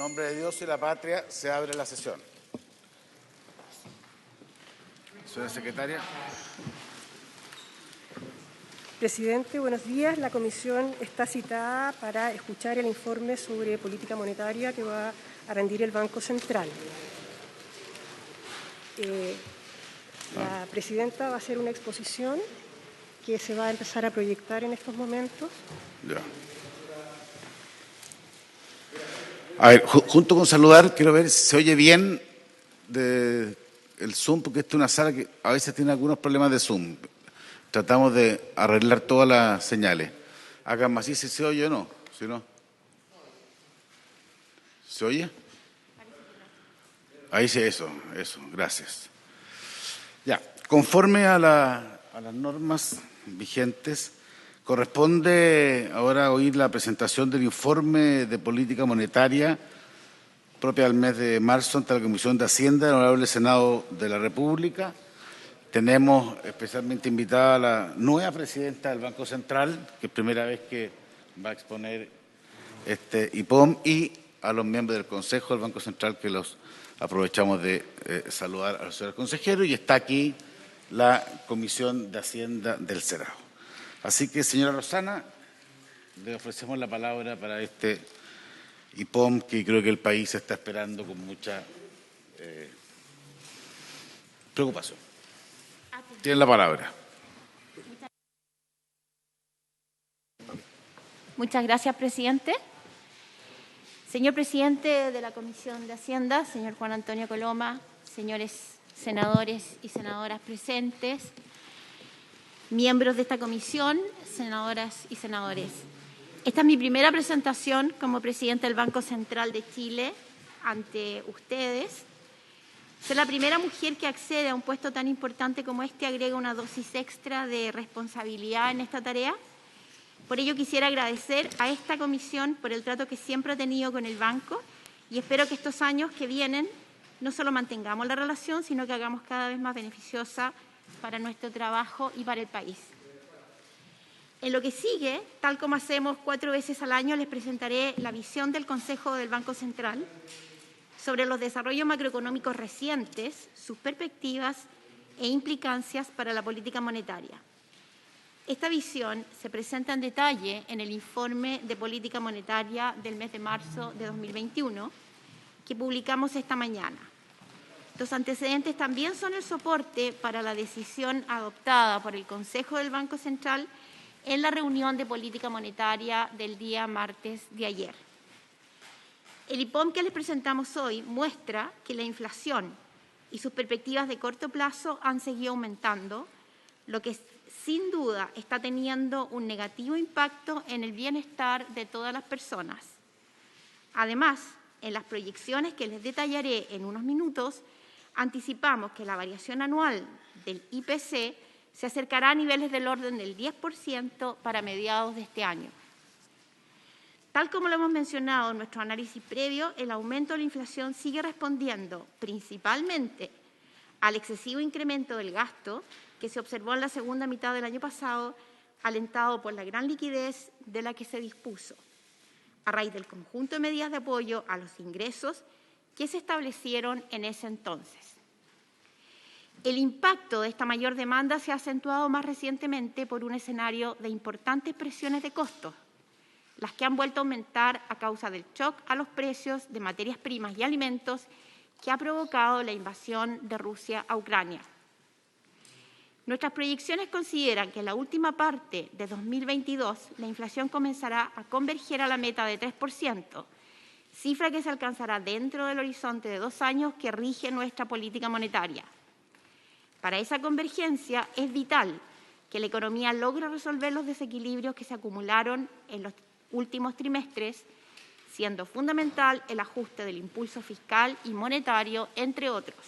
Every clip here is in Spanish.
nombre de Dios y la patria, se abre la sesión. Señora secretaria. Presidente, buenos días. La comisión está citada para escuchar el informe sobre política monetaria que va a rendir el Banco Central. La presidenta va a hacer una exposición que se va a empezar a proyectar en estos momentos. Ya. A ver, junto con saludar, quiero ver si se oye bien el Zoom, porque esta es una sala que a veces tiene algunos problemas de Zoom. Tratamos de arreglar todas las señales. Hagan así si se oye o no. Si no. ¿Se oye? Ahí sí, eso, gracias. Ya, conforme a las normas vigentes, corresponde ahora oír la presentación del informe de política monetaria propia del mes de marzo ante la Comisión de Hacienda del Honorable Senado de la República. Tenemos especialmente invitada a la nueva presidenta del Banco Central, que es primera vez que va a exponer este IPOM, y a los miembros del Consejo del Banco Central, que los aprovechamos de saludar a los señores consejeros, y está aquí la Comisión de Hacienda del Senado. Así que, señora Rosana, le ofrecemos la palabra para este IPOM que creo que el país está esperando con mucha preocupación. Tiene la palabra. Muchas gracias, presidente. Señor presidente de la Comisión de Hacienda, señor Juan Antonio Coloma, señores senadores y senadoras presentes, miembros de esta comisión, senadoras y senadores. Esta es mi primera presentación como presidente del Banco Central de Chile ante ustedes. Ser la primera mujer que accede a un puesto tan importante como este agrega una dosis extra de responsabilidad en esta tarea. Por ello quisiera agradecer a esta comisión por el trato que siempre ha tenido con el banco y espero que estos años que vienen no solo mantengamos la relación, sino que hagamos cada vez más beneficiosa para nuestro trabajo y para el país. En lo que sigue, tal como hacemos 4 veces al año, les presentaré la visión del Consejo del Banco Central sobre los desarrollos macroeconómicos recientes, sus perspectivas e implicancias para la política monetaria. Esta visión se presenta en detalle en el informe de política monetaria del mes de marzo de 2021, que publicamos esta mañana. Los antecedentes también son el soporte para la decisión adoptada por el Consejo del Banco Central en la reunión de política monetaria del día martes de ayer. El IPOM que les presentamos hoy muestra que la inflación y sus perspectivas de corto plazo han seguido aumentando, lo que sin duda está teniendo un negativo impacto en el bienestar de todas las personas. Además, en las proyecciones que les detallaré en unos minutos, anticipamos que la variación anual del IPC se acercará a niveles del orden del 10% para mediados de este año. Tal como lo hemos mencionado en nuestro análisis previo, el aumento de la inflación sigue respondiendo principalmente al excesivo incremento del gasto que se observó en la segunda mitad del año pasado, alentado por la gran liquidez de la que se dispuso, a raíz del conjunto de medidas de apoyo a los ingresos que se establecieron en ese entonces. El impacto de esta mayor demanda se ha acentuado más recientemente por un escenario de importantes presiones de costos, las que han vuelto a aumentar a causa del shock a los precios de materias primas y alimentos que ha provocado la invasión de Rusia a Ucrania. Nuestras proyecciones consideran que en la última parte de 2022 la inflación comenzará a converger a la meta de 3%, cifra que se alcanzará dentro del horizonte de 2 años que rige nuestra política monetaria. Para esa convergencia es vital que la economía logre resolver los desequilibrios que se acumularon en los últimos trimestres, siendo fundamental el ajuste del impulso fiscal y monetario, entre otros.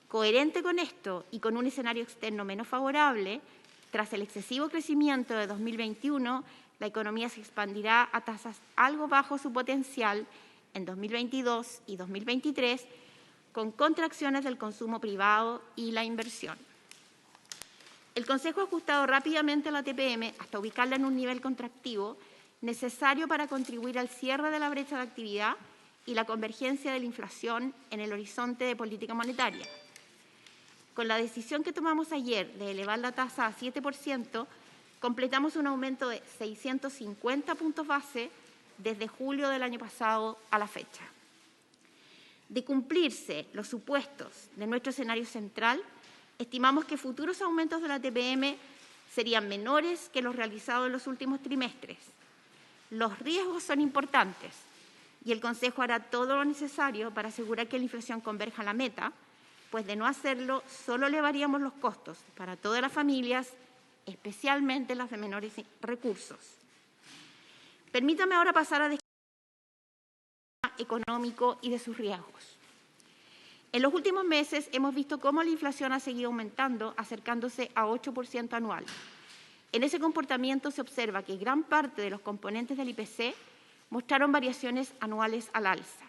Coherente con esto y con un escenario externo menos favorable, tras el excesivo crecimiento de 2021, la economía se expandirá a tasas algo bajo su potencial en 2022 y 2023, con contracciones del consumo privado y la inversión. El Consejo ha ajustado rápidamente la TPM hasta ubicarla en un nivel contractivo necesario para contribuir al cierre de la brecha de actividad y la convergencia de la inflación en el horizonte de política monetaria. Con la decisión que tomamos ayer de elevar la tasa a 7%, completamos un aumento de 650 puntos base desde julio del año pasado a la fecha. De cumplirse los supuestos de nuestro escenario central, estimamos que futuros aumentos de la TPM serían menores que los realizados en los últimos trimestres. Los riesgos son importantes y el Consejo hará todo lo necesario para asegurar que la inflación converja a la meta, pues de no hacerlo solo elevaríamos los costos para todas las familias, especialmente las de menores recursos. Permítame ahora pasar a económico y de sus riesgos. En los últimos meses hemos visto cómo la inflación ha seguido aumentando, acercándose a 8% anual. En ese comportamiento se observa que gran parte de los componentes del IPC mostraron variaciones anuales al alza.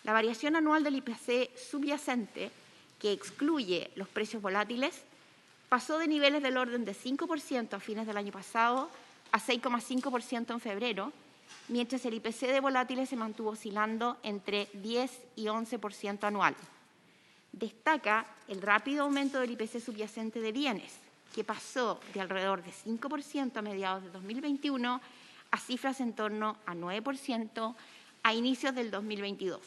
La variación anual del IPC subyacente, que excluye los precios volátiles, pasó de niveles del orden de 5% a fines del año pasado a 6,5% en febrero, mientras el IPC de volátiles se mantuvo oscilando entre 10 y 11% anual. Destaca el rápido aumento del IPC subyacente de bienes, que pasó de alrededor de 5% a mediados de 2021 a cifras en torno a 9% a inicios del 2022.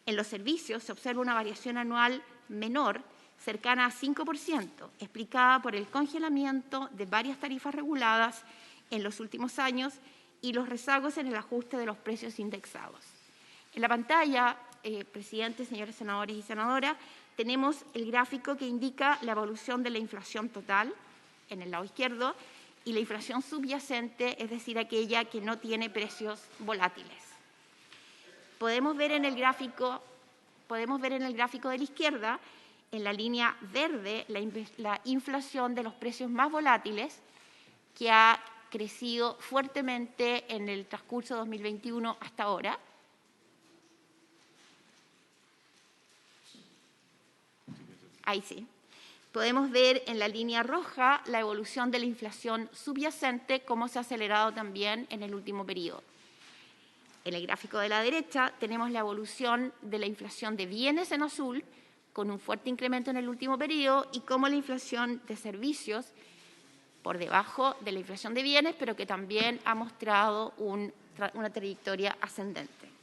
En los servicios se observa una variación anual menor, cercana a 5%, explicada por el congelamiento de varias tarifas reguladas en los últimos años y los rezagos en el ajuste de los precios indexados. En la pantalla, presidente, señores senadores y senadoras, tenemos el gráfico que indica la evolución de la inflación total en el lado izquierdo y la inflación subyacente, es decir, aquella que no tiene precios volátiles. Podemos ver en el gráfico de la izquierda, en la línea verde, la inflación de los precios más volátiles, que ha crecido fuertemente en el transcurso de 2021 hasta ahora. Ahí sí. Podemos ver en la línea roja la evolución de la inflación subyacente, cómo se ha acelerado también en el último periodo. En el gráfico de la derecha tenemos la evolución de la inflación de bienes en azul, con un fuerte incremento en el último periodo, y cómo la inflación de servicios, por debajo de la inflación de bienes, pero que también ha mostrado una trayectoria ascendente.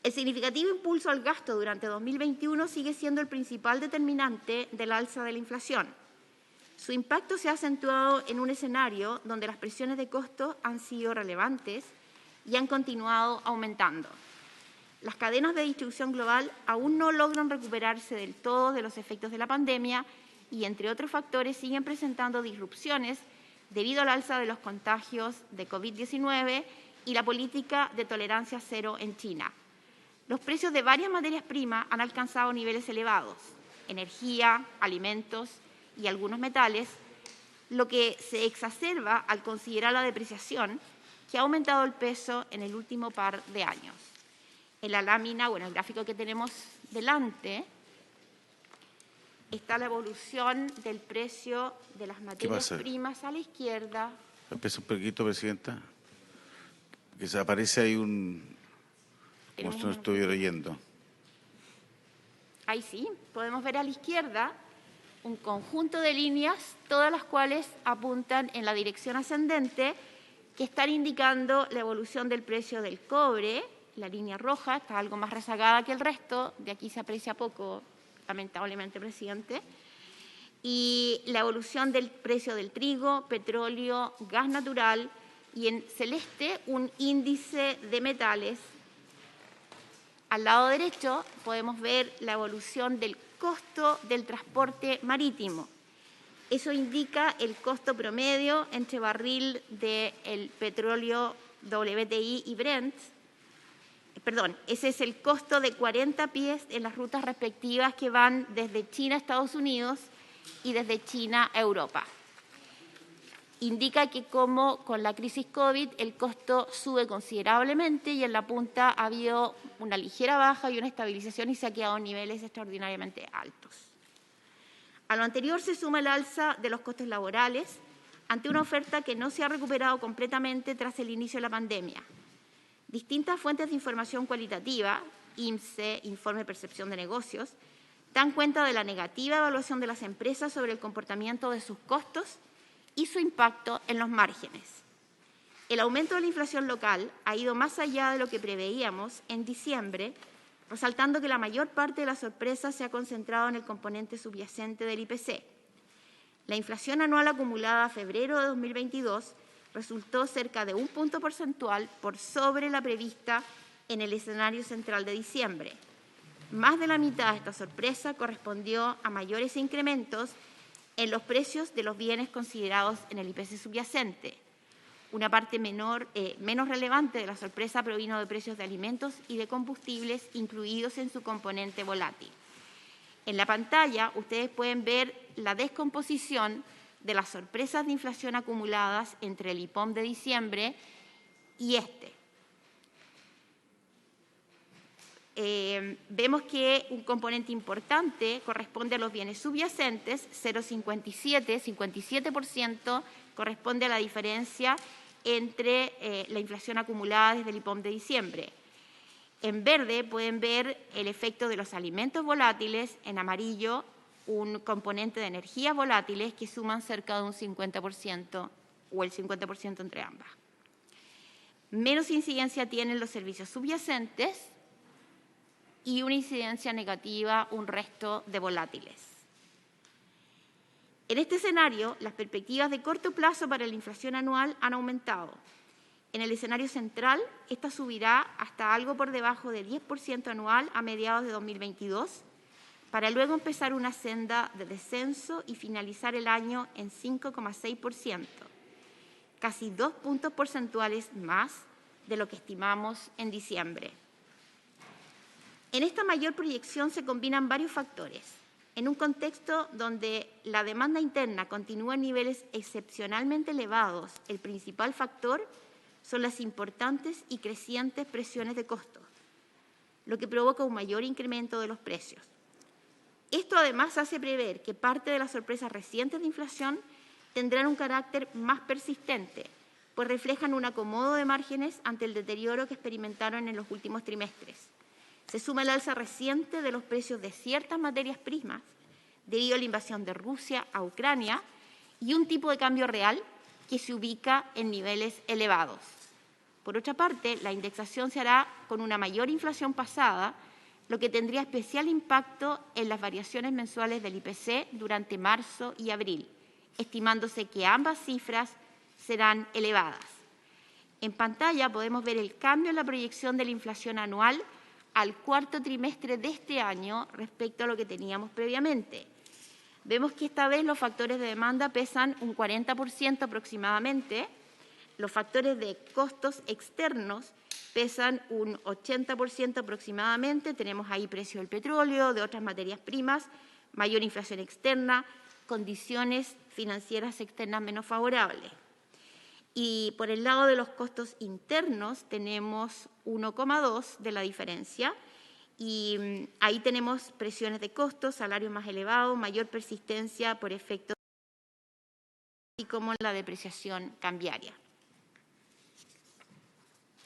El significativo impulso al gasto durante 2021 sigue siendo el principal determinante del alza de la inflación. Su impacto se ha acentuado en un escenario donde las presiones de costos han sido relevantes y han continuado aumentando. Las cadenas de distribución global aún no logran recuperarse del todo de los efectos de la pandemia y, entre otros factores, siguen presentando disrupciones debido al alza de los contagios de COVID-19 y la política de tolerancia cero en China. Los precios de varias materias primas han alcanzado niveles elevados, energía, alimentos y algunos metales, lo que se exacerba al considerar la depreciación, que ha aumentado el peso en el último par de años. En la lámina, o en el gráfico que tenemos delante, está la evolución del precio de las materias primas a la izquierda. Espera un poquito, presidenta, que se aparece ahí como si no estuviera oyendo. Ahí sí, podemos ver a la izquierda un conjunto de líneas, todas las cuales apuntan en la dirección ascendente, que están indicando la evolución del precio del cobre. La línea roja está algo más rezagada que el resto, de aquí se aprecia poco, lamentablemente, presidente. Y la evolución del precio del trigo, petróleo, gas natural, y en celeste un índice de metales. Al lado derecho podemos ver la evolución del costo del transporte marítimo. Eso indica el costo promedio entre barril del petróleo WTI y Brent. Ese es el costo de 40 pies en las rutas respectivas que van desde China a Estados Unidos y desde China a Europa. Indica que como con la crisis COVID el costo sube considerablemente y en la punta ha habido una ligera baja y una estabilización y se ha quedado en niveles extraordinariamente altos. A lo anterior se suma el alza de los costes laborales ante una oferta que no se ha recuperado completamente tras el inicio de la pandemia. Distintas fuentes de información cualitativa, INSEE, Informe de Percepción de Negocios, dan cuenta de la negativa evaluación de las empresas sobre el comportamiento de sus costos y su impacto en los márgenes. El aumento de la inflación local ha ido más allá de lo que preveíamos en diciembre, resaltando que la mayor parte de la sorpresa se ha concentrado en el componente subyacente del IPC. La inflación anual acumulada a febrero de 2022 resultó cerca de 1 punto porcentual por sobre la prevista en el escenario central de diciembre. Más de la mitad de esta sorpresa correspondió a mayores incrementos en los precios de los bienes considerados en el IPC subyacente. Una parte menos relevante de la sorpresa provino de precios de alimentos y de combustibles incluidos en su componente volátil. En la pantalla ustedes pueden ver la descomposición de las sorpresas de inflación acumuladas entre el IPOM de diciembre y este. Vemos que un componente importante corresponde a los bienes subyacentes, 0,57% corresponde a la diferencia entre la inflación acumulada desde el IPOM de diciembre. En verde pueden ver el efecto de los alimentos volátiles, en amarillo un componente de energías volátiles que suman cerca de un 50% o el 50% entre ambas. Menos incidencia tienen los servicios subyacentes y una incidencia negativa un resto de volátiles. En este escenario, las perspectivas de corto plazo para la inflación anual han aumentado. En el escenario central, esta subirá hasta algo por debajo de 10% anual a mediados de 2022, para luego empezar una senda de descenso y finalizar el año en 5,6%, casi 2 puntos porcentuales más de lo que estimamos en diciembre. En esta mayor proyección se combinan varios factores. En un contexto donde la demanda interna continúa en niveles excepcionalmente elevados, el principal factor son las importantes y crecientes presiones de costos, lo que provoca un mayor incremento de los precios. Esto además hace prever que parte de las sorpresas recientes de inflación tendrán un carácter más persistente, pues reflejan un acomodo de márgenes ante el deterioro que experimentaron en los últimos trimestres. Se suma el alza reciente de los precios de ciertas materias primas debido a la invasión de Rusia a Ucrania y un tipo de cambio real que se ubica en niveles elevados. Por otra parte, la indexación se hará con una mayor inflación pasada, lo que tendría especial impacto en las variaciones mensuales del IPC durante marzo y abril, estimándose que ambas cifras serán elevadas. En pantalla podemos ver el cambio en la proyección de la inflación anual al cuarto trimestre de este año respecto a lo que teníamos previamente. Vemos que esta vez los factores de demanda pesan un 40% aproximadamente, los factores de costos externos pesan un 80% aproximadamente, tenemos ahí precio del petróleo, de otras materias primas, mayor inflación externa, condiciones financieras externas menos favorables. Y por el lado de los costos internos tenemos 1,2 de la diferencia y ahí tenemos presiones de costos, salarios más elevados, mayor persistencia por efectos y como la depreciación cambiaria.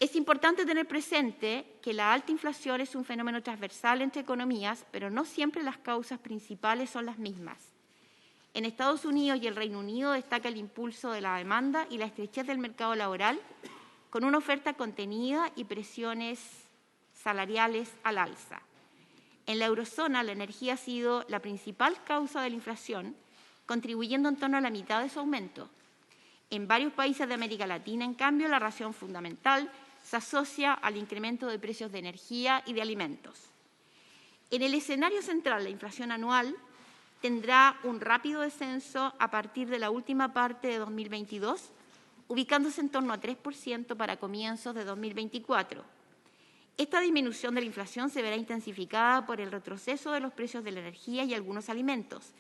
Es importante tener presente que la alta inflación es un fenómeno transversal entre economías, pero no siempre las causas principales son las mismas. En Estados Unidos y el Reino Unido destaca el impulso de la demanda y la estrechez del mercado laboral, con una oferta contenida y presiones salariales al alza. En la eurozona, la energía ha sido la principal causa de la inflación, contribuyendo en torno a la mitad de su aumento. En varios países de América Latina, en cambio, la razón fundamental se asocia al incremento de precios de energía y de alimentos. En el escenario central, la inflación anual tendrá un rápido descenso a partir de la última parte de 2022, ubicándose en torno a 3% para comienzos de 2024. Esta disminución de la inflación se verá intensificada por el retroceso de los precios de la energía y algunos alimentos,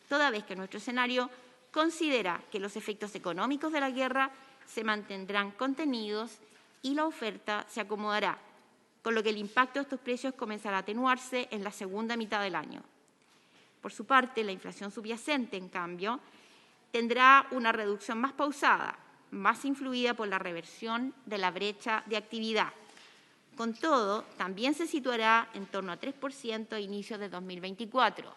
toda vez que nuestro escenario considera que los efectos económicos de la guerra se mantendrán contenidos y la oferta se acomodará, con lo que el impacto de estos precios comenzará a atenuarse en la segunda mitad del año. Por su parte, la inflación subyacente, en cambio, tendrá una reducción más pausada, más influida por la reversión de la brecha de actividad. Con todo, también se situará en torno a 3% a inicios de 2024.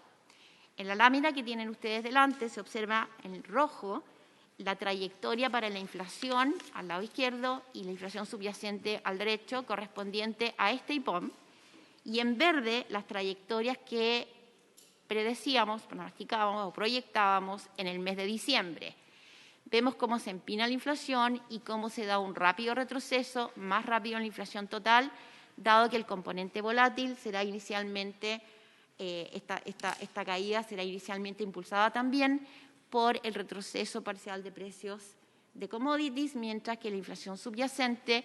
En la lámina que tienen ustedes delante se observa en rojo la trayectoria para la inflación al lado izquierdo y la inflación subyacente al derecho correspondiente a este IPOM, y en verde las trayectorias que predecíamos, pronosticábamos o proyectábamos en el mes de diciembre. Vemos cómo se empina la inflación y cómo se da un rápido retroceso, más rápido en la inflación total, dado que el componente volátil será inicialmente, esta caída será inicialmente impulsada también por el retroceso parcial de precios de commodities, mientras que la inflación subyacente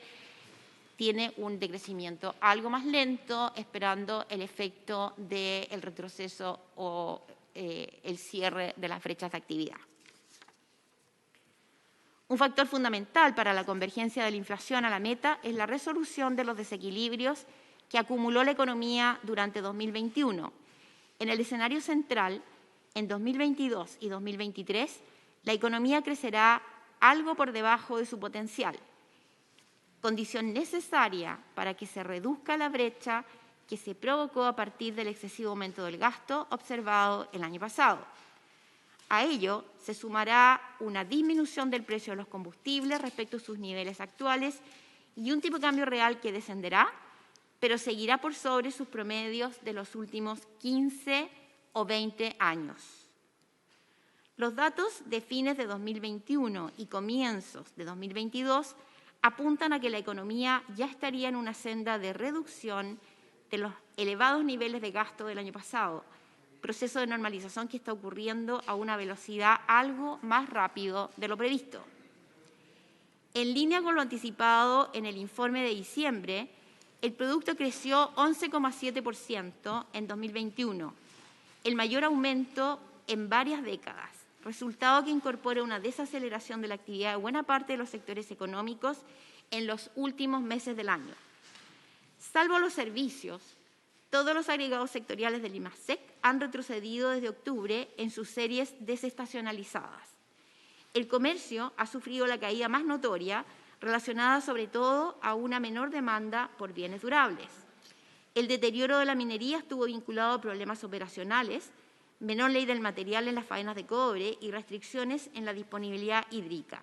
tiene un decrecimiento algo más lento, esperando el efecto del retroceso o el cierre de las brechas de actividad. Un factor fundamental para la convergencia de la inflación a la meta es la resolución de los desequilibrios que acumuló la economía durante 2021. En el escenario central, en 2022 y 2023, la economía crecerá algo por debajo de su potencial, condición necesaria para que se reduzca la brecha que se provocó a partir del excesivo aumento del gasto observado el año pasado. A ello se sumará una disminución del precio de los combustibles respecto a sus niveles actuales y un tipo de cambio real que descenderá, pero seguirá por sobre sus promedios de los últimos 15 o 20 años. Los datos de fines de 2021 y comienzos de 2022 apuntan a que la economía ya estaría en una senda de reducción de los elevados niveles de gasto del año pasado, proceso de normalización que está ocurriendo a una velocidad algo más rápido de lo previsto. En línea con lo anticipado en el informe de diciembre, el producto creció 11,7% en 2021, el mayor aumento en varias décadas, resultado que incorpora una desaceleración de la actividad de buena parte de los sectores económicos en los últimos meses del año. Salvo los servicios, todos los agregados sectoriales del IMASEC han retrocedido desde octubre en sus series desestacionalizadas. El comercio ha sufrido la caída más notoria, relacionada sobre todo a una menor demanda por bienes durables. El deterioro de la minería estuvo vinculado a problemas operacionales, menor ley del material en las faenas de cobre y restricciones en la disponibilidad hídrica.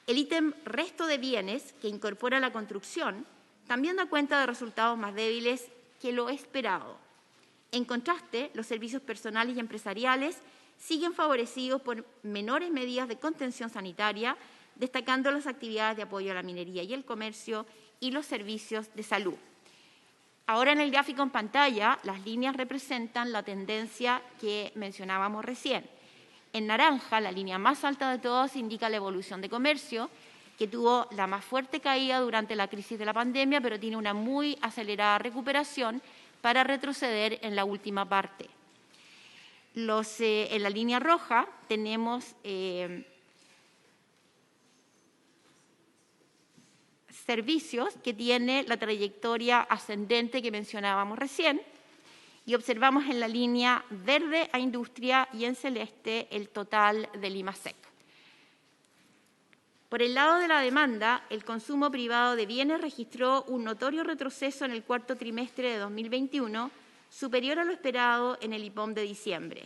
El ítem resto de bienes, que incorpora la construcción, también da cuenta de resultados más débiles que lo esperado. En contraste, los servicios personales y empresariales siguen favorecidos por menores medidas de contención sanitaria, destacando las actividades de apoyo a la minería y el comercio y los servicios de salud. Ahora en el gráfico en pantalla, las líneas representan la tendencia que mencionábamos recién. En naranja, la línea más alta de todas indica la evolución de comercio, que tuvo la más fuerte caída durante la crisis de la pandemia, pero tiene una muy acelerada recuperación para retroceder en la última parte. En la línea roja tenemos servicios, que tiene la trayectoria ascendente que mencionábamos recién, y observamos en la línea verde a industria y en celeste el total del IMASEC. Por el lado de la demanda, el consumo privado de bienes registró un notorio retroceso en el cuarto trimestre de 2021, superior a lo esperado en el IPOM de diciembre.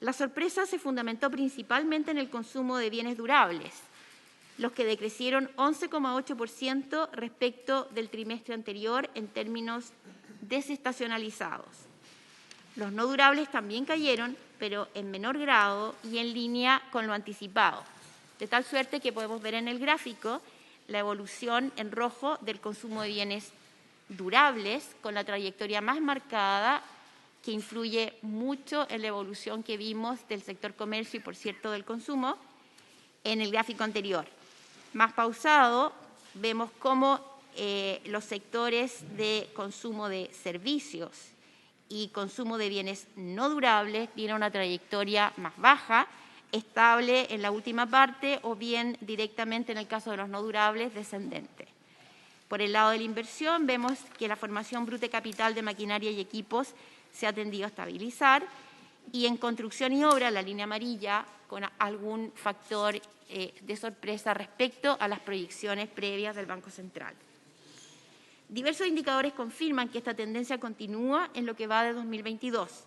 La sorpresa se fundamentó principalmente en el consumo de bienes durables, los que decrecieron 11,8% respecto del trimestre anterior en términos desestacionalizados. Los no durables también cayeron, pero en menor grado y en línea con lo anticipado, de tal suerte que podemos ver en el gráfico la evolución en rojo del consumo de bienes durables, con la trayectoria más marcada, que influye mucho en la evolución que vimos del sector comercio y, por cierto, del consumo, en el gráfico anterior. Más pausado, vemos cómo los sectores de consumo de servicios y consumo de bienes no durables tienen una trayectoria más baja, estable en la última parte o bien directamente en el caso de los no durables descendente. Por el lado de la inversión vemos que la formación bruta de capital de maquinaria y equipos se ha tendido a estabilizar y en construcción y obra la línea amarilla con algún factor de sorpresa respecto a las proyecciones previas del Banco Central. Diversos indicadores confirman que esta tendencia continúa en lo que va de 2022.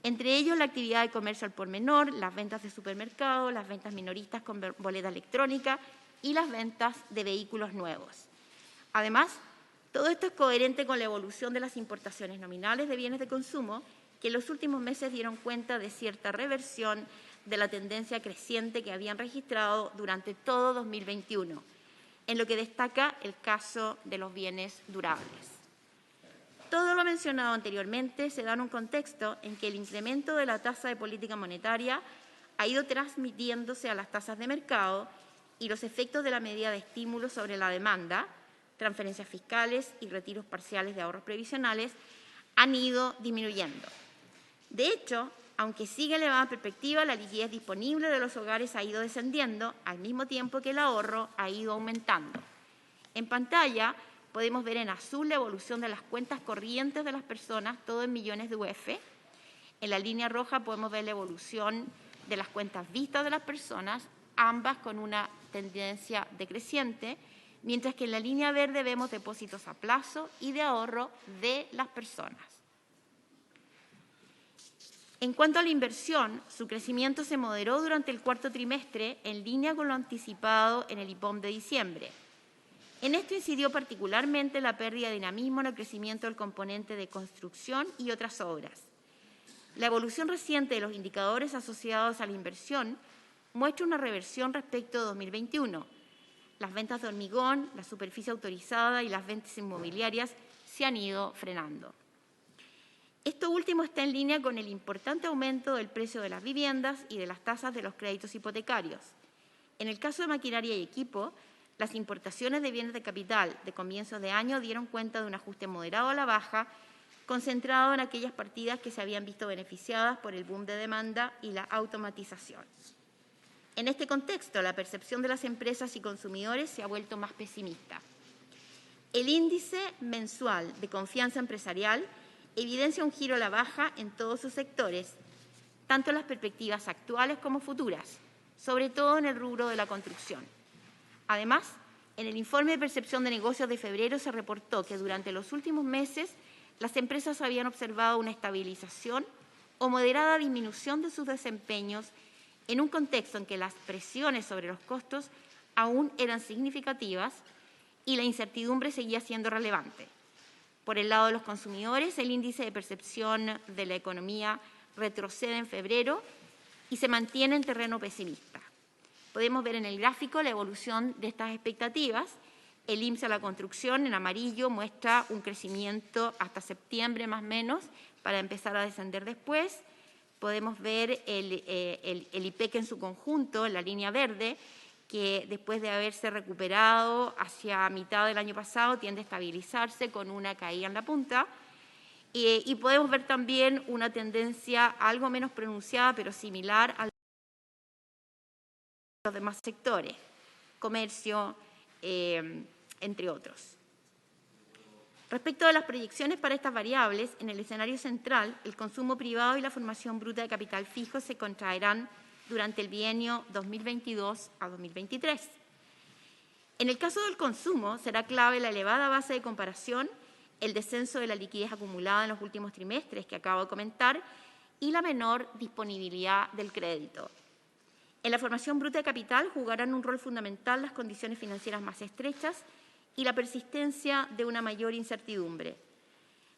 Entre ellos, la actividad de comercio al por menor, las ventas de supermercados, las ventas minoristas con boleta electrónica y las ventas de vehículos nuevos. Además, todo esto es coherente con la evolución de las importaciones nominales de bienes de consumo, que en los últimos meses dieron cuenta de cierta reversión de la tendencia creciente que habían registrado durante todo 2021, en lo que destaca el caso de los bienes durables. Todo lo mencionado anteriormente se da en un contexto en que el incremento de la tasa de política monetaria ha ido transmitiéndose a las tasas de mercado y los efectos de la medida de estímulo sobre la demanda, transferencias fiscales y retiros parciales de ahorros previsionales han ido disminuyendo. De hecho, aunque sigue elevada en perspectiva, la liquidez disponible de los hogares ha ido descendiendo al mismo tiempo que el ahorro ha ido aumentando. En pantalla podemos ver en azul la evolución de las cuentas corrientes de las personas, todo en millones de UF. En la línea roja podemos ver la evolución de las cuentas vistas de las personas, ambas con una tendencia decreciente, mientras que en la línea verde vemos depósitos a plazo y de ahorro de las personas. En cuanto a la inversión, su crecimiento se moderó durante el cuarto trimestre en línea con lo anticipado en el IPOM de diciembre. En esto incidió particularmente la pérdida de dinamismo en el crecimiento del componente de construcción y otras obras. La evolución reciente de los indicadores asociados a la inversión muestra una reversión respecto de 2021. Las ventas de hormigón, la superficie autorizada y las ventas inmobiliarias se han ido frenando. Esto último está en línea con el importante aumento del precio de las viviendas y de las tasas de los créditos hipotecarios. En el caso de maquinaria y equipo, las importaciones de bienes de capital de comienzos de año dieron cuenta de un ajuste moderado a la baja, concentrado en aquellas partidas que se habían visto beneficiadas por el boom de demanda y la automatización. En este contexto, la percepción de las empresas y consumidores se ha vuelto más pesimista. El índice mensual de confianza empresarial evidencia un giro a la baja en todos sus sectores, tanto en las perspectivas actuales como futuras, sobre todo en el rubro de la construcción. Además, en el informe de percepción de negocios de febrero se reportó que durante los últimos meses las empresas habían observado una estabilización o moderada disminución de sus desempeños en un contexto en que las presiones sobre los costos aún eran significativas y la incertidumbre seguía siendo relevante. Por el lado de los consumidores, el índice de percepción de la economía retrocede en febrero y se mantiene en terreno pesimista. Podemos ver en el gráfico la evolución de estas expectativas. El IMSS a la construcción en amarillo muestra un crecimiento hasta septiembre más o menos para empezar a descender después. Podemos ver el IPEC en su conjunto, en la línea verde, que después de haberse recuperado hacia mitad del año pasado tiende a estabilizarse con una caída en la punta. Y podemos ver también una tendencia algo menos pronunciada, pero similar a los demás sectores, comercio, entre otros. Respecto de las proyecciones para estas variables, en el escenario central, el consumo privado y la formación bruta de capital fijo se contraerán durante el bienio 2022 a 2023. En el caso del consumo, será clave la elevada base de comparación, el descenso de la liquidez acumulada en los últimos trimestres que acabo de comentar y la menor disponibilidad del crédito. En la formación bruta de capital jugarán un rol fundamental las condiciones financieras más estrechas y la persistencia de una mayor incertidumbre.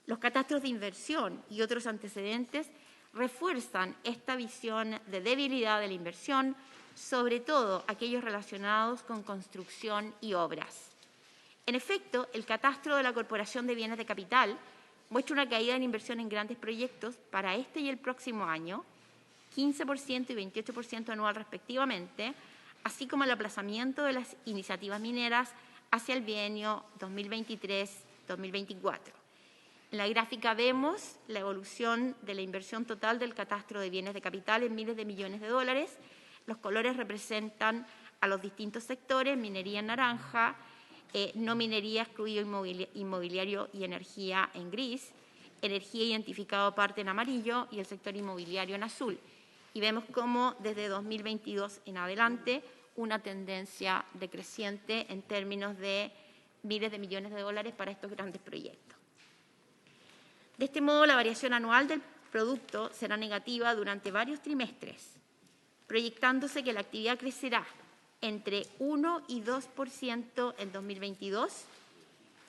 Los catastros de inversión y otros antecedentes refuerzan esta visión de debilidad de la inversión, sobre todo aquellos relacionados con construcción y obras. En efecto, el catastro de la Corporación de Bienes de Capital muestra una caída en inversión en grandes proyectos para este y el próximo año, 15% y 28% anual respectivamente, así como el aplazamiento de las iniciativas mineras hacia el bienio 2023-2024. En la gráfica vemos la evolución de la inversión total del catastro de bienes de capital en miles de millones de dólares. Los colores representan a los distintos sectores, minería en naranja, no minería excluido inmobiliario y energía en gris, energía identificado aparte en amarillo y el sector inmobiliario en azul. Y vemos cómo desde 2022 en adelante una tendencia decreciente en términos de miles de millones de dólares para estos grandes proyectos. De este modo, la variación anual del producto será negativa durante varios trimestres, proyectándose que la actividad crecerá entre 1 y 2% en 2022,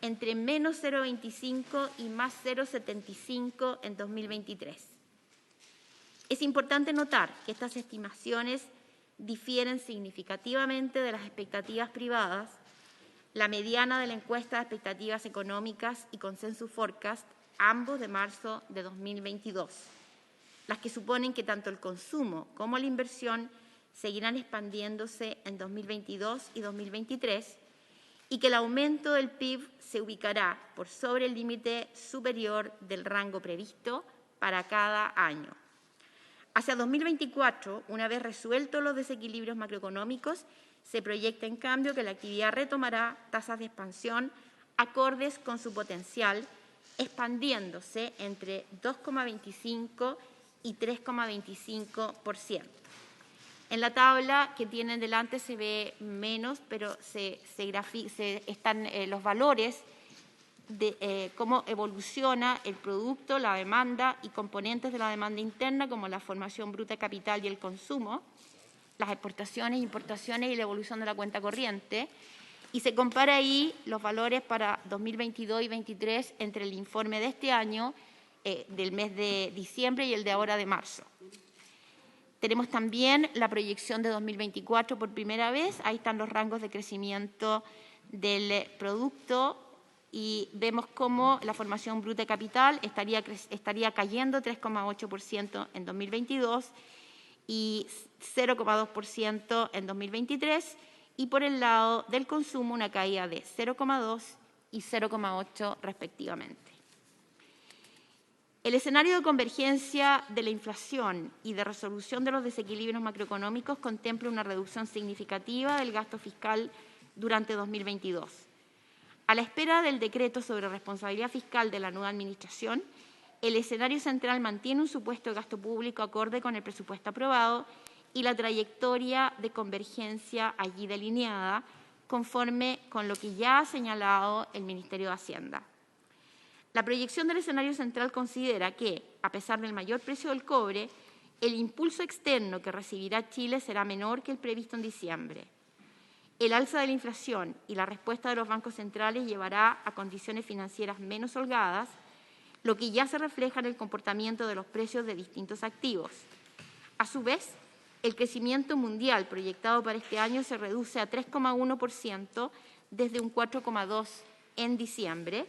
entre menos 0,25 y más 0,75 en 2023. Es importante notar que estas estimaciones difieren significativamente de las expectativas privadas. La mediana de la encuesta de expectativas económicas y Consensus Forecast, ambos de marzo de 2022, las que suponen que tanto el consumo como la inversión seguirán expandiéndose en 2022 y 2023 y que el aumento del PIB se ubicará por sobre el límite superior del rango previsto para cada año. Hacia 2024, una vez resueltos los desequilibrios macroeconómicos, se proyecta en cambio que la actividad retomará tasas de expansión acordes con su potencial, expandiéndose entre 2,25 y 3,25%. En la tabla que tienen delante se ve menos, pero están los valores de cómo evoluciona el producto, la demanda y componentes de la demanda interna, como la formación bruta de capital y el consumo, las exportaciones, importaciones y la evolución de la cuenta corriente. Y se compara ahí los valores para 2022 y 2023 entre el informe de este año, del mes de diciembre, y el de ahora de marzo. Tenemos también la proyección de 2024 por primera vez. Ahí están los rangos de crecimiento del producto y vemos cómo la formación bruta de capital estaría cayendo 3,8% en 2022 y 0,2% en 2023, y por el lado del consumo una caída de 0,2 y 0,8 respectivamente. El escenario de convergencia de la inflación y de resolución de los desequilibrios macroeconómicos contempla una reducción significativa del gasto fiscal durante 2022. A la espera del decreto sobre responsabilidad fiscal de la nueva Administración, el escenario central mantiene un supuesto de gasto público acorde con el presupuesto aprobado y la trayectoria de convergencia allí delineada, conforme con lo que ya ha señalado el Ministerio de Hacienda. La proyección del escenario central considera que, a pesar del mayor precio del cobre, el impulso externo que recibirá Chile será menor que el previsto en diciembre. El alza de la inflación y la respuesta de los bancos centrales llevará a condiciones financieras menos holgadas, lo que ya se refleja en el comportamiento de los precios de distintos activos. A su vez, el crecimiento mundial proyectado para este año se reduce a 3,1% desde un 4,2% en diciembre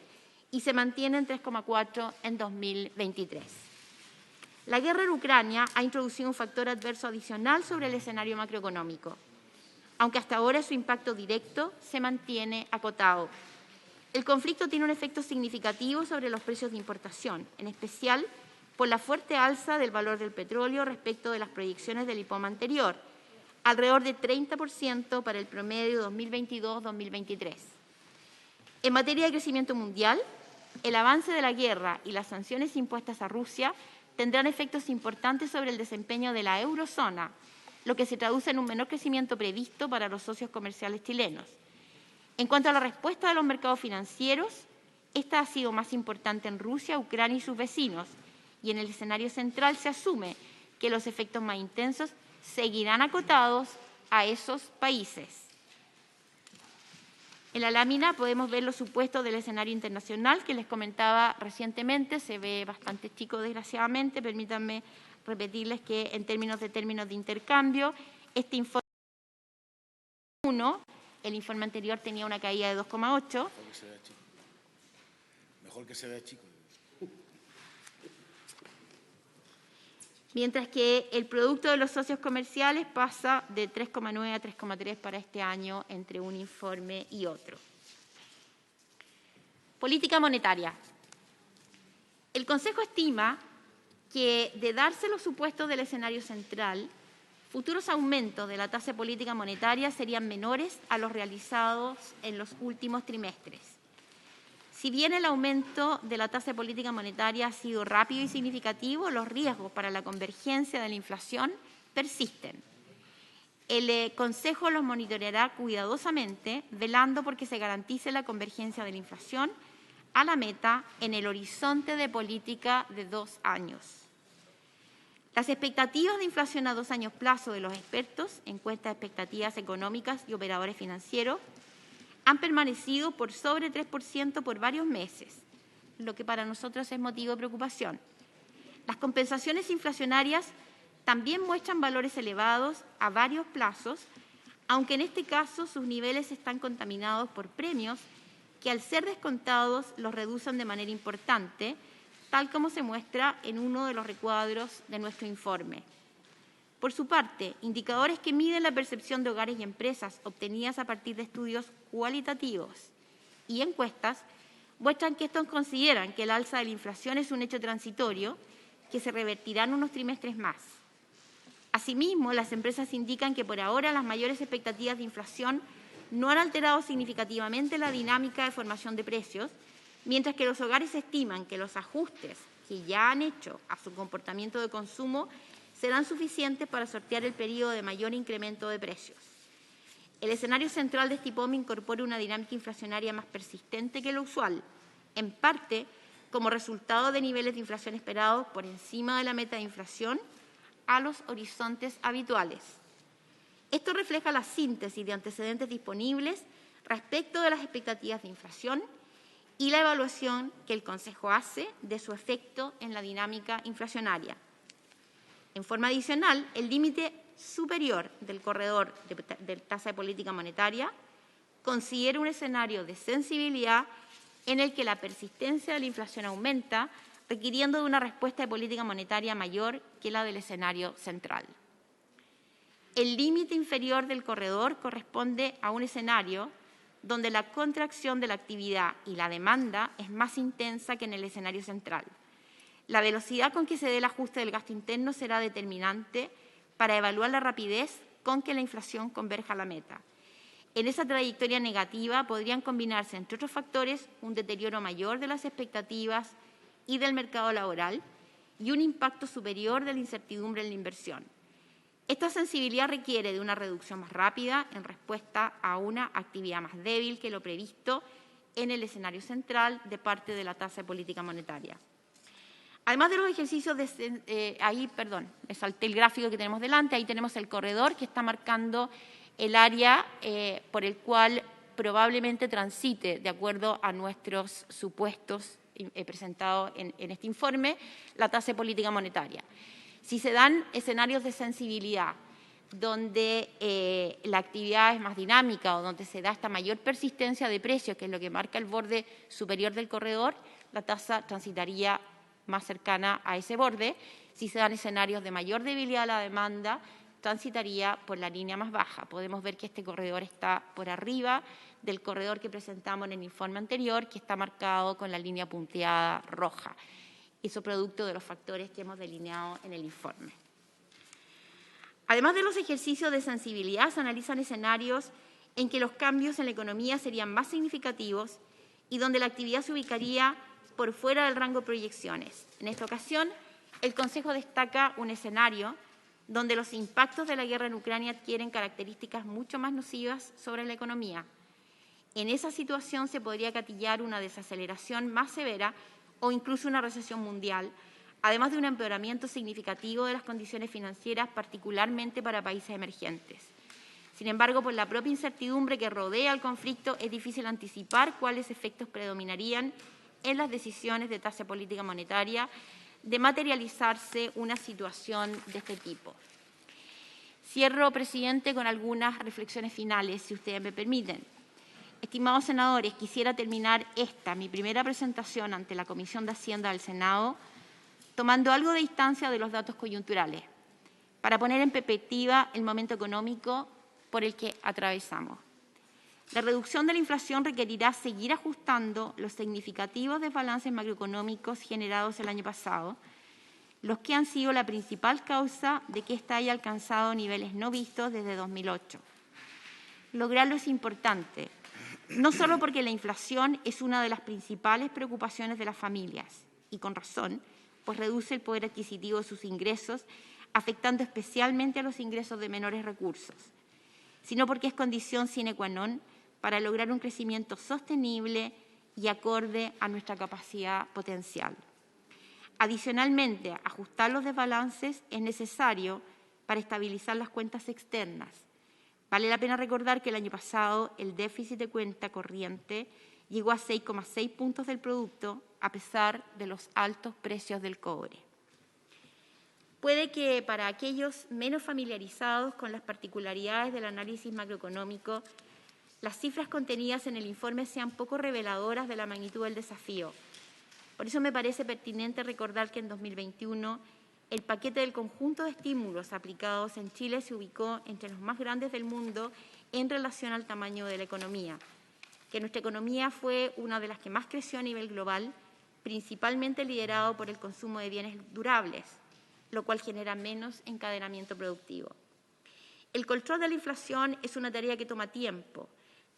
y se mantiene en 3,4% en 2023. La guerra en Ucrania ha introducido un factor adverso adicional sobre el escenario macroeconómico, aunque hasta ahora su impacto directo se mantiene acotado. El conflicto tiene un efecto significativo sobre los precios de importación, en especial por la fuerte alza del valor del petróleo respecto de las proyecciones del IPOM anterior, alrededor de 30% para el promedio 2022-2023. En materia de crecimiento mundial, el avance de la guerra y las sanciones impuestas a Rusia tendrán efectos importantes sobre el desempeño de la eurozona, lo que se traduce en un menor crecimiento previsto para los socios comerciales chilenos. En cuanto a la respuesta de los mercados financieros, esta ha sido más importante en Rusia, Ucrania y sus vecinos, y en el escenario central se asume que los efectos más intensos seguirán acotados a esos países. En la lámina podemos ver los supuestos del escenario internacional que les comentaba recientemente. Se ve bastante chico, desgraciadamente. Permítanme repetirles que en términos de intercambio, este informe 1, el informe anterior tenía una caída de 2,8. Mejor que se vea chico. Mientras que el producto de los socios comerciales pasa de 3,9 a 3,3 para este año entre un informe y otro. Política monetaria. El Consejo estima que, de darse los supuestos del escenario central, futuros aumentos de la tasa de política monetaria serían menores a los realizados en los últimos trimestres. Si bien el aumento de la tasa de política monetaria ha sido rápido y significativo, los riesgos para la convergencia de la inflación persisten. El Consejo los monitoreará cuidadosamente, velando porque se garantice la convergencia de la inflación a la meta en el horizonte de política de 2 años. Las expectativas de inflación a 2 años plazo de los expertos, encuestas de expectativas económicas y operadores financieros, han permanecido por sobre 3% por varios meses, lo que para nosotros es motivo de preocupación. Las compensaciones inflacionarias también muestran valores elevados a varios plazos, aunque en este caso sus niveles están contaminados por premios que al ser descontados los reducen de manera importante, tal como se muestra en uno de los recuadros de nuestro informe. Por su parte, indicadores que miden la percepción de hogares y empresas obtenidas a partir de estudios cualitativos y encuestas muestran que estos consideran que el alza de la inflación es un hecho transitorio que se revertirá en unos trimestres más. Asimismo, las empresas indican que por ahora las mayores expectativas de inflación no han alterado significativamente la dinámica de formación de precios, mientras que los hogares estiman que los ajustes que ya han hecho a su comportamiento de consumo serán suficientes para sortear el periodo de mayor incremento de precios. El escenario central de este IPOM incorpora una dinámica inflacionaria más persistente que lo usual, en parte como resultado de niveles de inflación esperados por encima de la meta de inflación a los horizontes habituales. Esto refleja la síntesis de antecedentes disponibles respecto de las expectativas de inflación y la evaluación que el Consejo hace de su efecto en la dinámica inflacionaria. En forma adicional, el límite superior del corredor de tasa de política monetaria considera un escenario de sensibilidad en el que la persistencia de la inflación aumenta, requiriendo de una respuesta de política monetaria mayor que la del escenario central. El límite inferior del corredor corresponde a un escenario donde la contracción de la actividad y la demanda es más intensa que en el escenario central. La velocidad con que se dé el ajuste del gasto interno será determinante para evaluar la rapidez con que la inflación converja a la meta. En esa trayectoria negativa podrían combinarse, entre otros factores, un deterioro mayor de las expectativas y del mercado laboral y un impacto superior de la incertidumbre en la inversión. Esta sensibilidad requiere de una reducción más rápida en respuesta a una actividad más débil que lo previsto en el escenario central de parte de la tasa de política monetaria. Además de los ejercicios me salté el gráfico que tenemos delante, ahí tenemos el corredor que está marcando el área por el cual probablemente transite, de acuerdo a nuestros supuestos presentados en este informe, la tasa de política monetaria. Si se dan escenarios de sensibilidad donde la actividad es más dinámica o donde se da esta mayor persistencia de precios, que es lo que marca el borde superior del corredor, la tasa transitaría más cercana a ese borde. Si se dan escenarios de mayor debilidad a la demanda, transitaría por la línea más baja. Podemos ver que este corredor está por arriba del corredor que presentamos en el informe anterior, que está marcado con la línea punteada roja. Eso producto de los factores que hemos delineado en el informe. Además de los ejercicios de sensibilidad, se analizan escenarios en que los cambios en la economía serían más significativos y donde la actividad se ubicaría por fuera del rango de proyecciones. En esta ocasión, el Consejo destaca un escenario donde los impactos de la guerra en Ucrania adquieren características mucho más nocivas sobre la economía. En esa situación se podría gatillar una desaceleración más severa o incluso una recesión mundial, además de un empeoramiento significativo de las condiciones financieras, particularmente para países emergentes. Sin embargo, por la propia incertidumbre que rodea el conflicto, es difícil anticipar cuáles efectos predominarían en las decisiones de tasa de política monetaria de materializarse una situación de este tipo. Cierro, presidente, con algunas reflexiones finales, si ustedes me permiten. Estimados senadores, quisiera terminar mi primera presentación ante la Comisión de Hacienda del Senado, tomando algo de distancia de los datos coyunturales, para poner en perspectiva el momento económico por el que atravesamos. La reducción de la inflación requerirá seguir ajustando los significativos desbalances macroeconómicos generados el año pasado, los que han sido la principal causa de que ésta haya alcanzado niveles no vistos desde 2008. Lograrlo es importante, no solo porque la inflación es una de las principales preocupaciones de las familias, y con razón, pues reduce el poder adquisitivo de sus ingresos, afectando especialmente a los ingresos de menores recursos, sino porque es condición sine qua non para lograr un crecimiento sostenible y acorde a nuestra capacidad potencial. Adicionalmente, ajustar los desbalances es necesario para estabilizar las cuentas externas. Vale la pena recordar que el año pasado el déficit de cuenta corriente llegó a 6,6 puntos del producto a pesar de los altos precios del cobre. Puede que para aquellos menos familiarizados con las particularidades del análisis macroeconómico, las cifras contenidas en el informe sean poco reveladoras de la magnitud del desafío. Por eso me parece pertinente recordar que en 2021 el paquete del conjunto de estímulos aplicados en Chile se ubicó entre los más grandes del mundo en relación al tamaño de la economía, que nuestra economía fue una de las que más creció a nivel global, principalmente liderado por el consumo de bienes durables, lo cual genera menos encadenamiento productivo. El control de la inflación es una tarea que toma tiempo,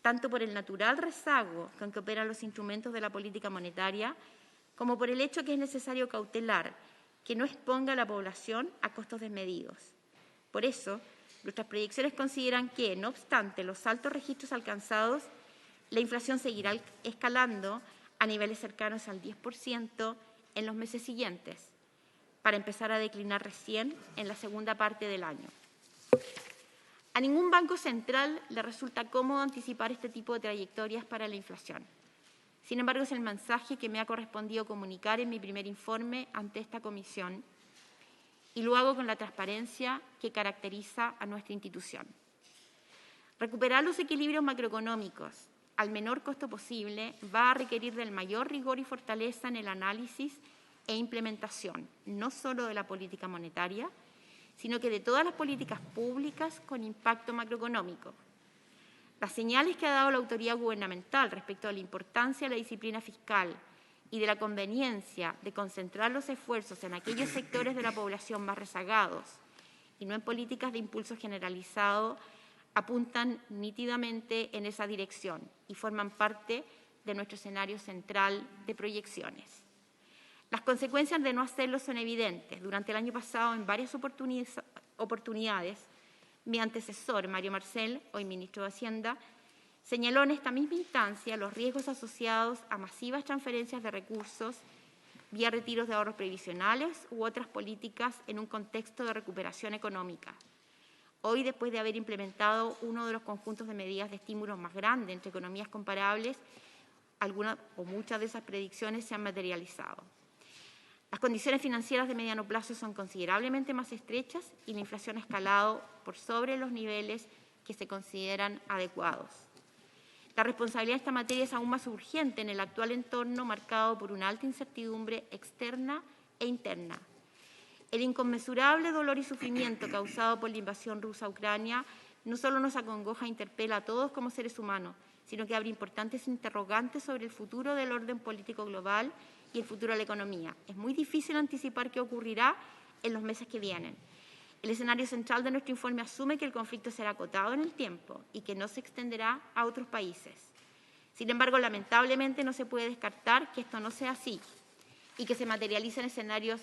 tanto por el natural rezago con que operan los instrumentos de la política monetaria, como por el hecho que es necesario cautelar que no exponga a la población a costos desmedidos. Por eso, nuestras proyecciones consideran que, no obstante los altos registros alcanzados, la inflación seguirá escalando a niveles cercanos al 10% en los meses siguientes, para empezar a declinar recién en la segunda parte del año. A ningún banco central le resulta cómodo anticipar este tipo de trayectorias para la inflación. Sin embargo, es el mensaje que me ha correspondido comunicar en mi primer informe ante esta comisión y lo hago con la transparencia que caracteriza a nuestra institución. Recuperar los equilibrios macroeconómicos al menor costo posible va a requerir del mayor rigor y fortaleza en el análisis e implementación, no solo de la política monetaria, sino que de todas las políticas públicas con impacto macroeconómico. Las señales que ha dado la autoridad gubernamental respecto a la importancia de la disciplina fiscal y de la conveniencia de concentrar los esfuerzos en aquellos sectores de la población más rezagados y no en políticas de impulso generalizado apuntan nítidamente en esa dirección y forman parte de nuestro escenario central de proyecciones. Las consecuencias de no hacerlo son evidentes. Durante el año pasado, en varias oportunidades, mi antecesor, Mario Marcel, hoy ministro de Hacienda, señaló en esta misma instancia los riesgos asociados a masivas transferencias de recursos vía retiros de ahorros previsionales u otras políticas en un contexto de recuperación económica. Hoy, después de haber implementado uno de los conjuntos de medidas de estímulos más grandes entre economías comparables, algunas o muchas de esas predicciones se han materializado. Las condiciones financieras de mediano plazo son considerablemente más estrechas y la inflación ha escalado por sobre los niveles que se consideran adecuados. La responsabilidad de esta materia es aún más urgente en el actual entorno marcado por una alta incertidumbre externa e interna. El inconmensurable dolor y sufrimiento causado por la invasión rusa a Ucrania no solo nos acongoja e interpela a todos como seres humanos, sino que abre importantes interrogantes sobre el futuro del orden político global y el futuro de la economía. Es muy difícil anticipar qué ocurrirá en los meses que vienen. El escenario central de nuestro informe asume que el conflicto será acotado en el tiempo y que no se extenderá a otros países. Sin embargo, lamentablemente no se puede descartar que esto no sea así y que se materialicen escenarios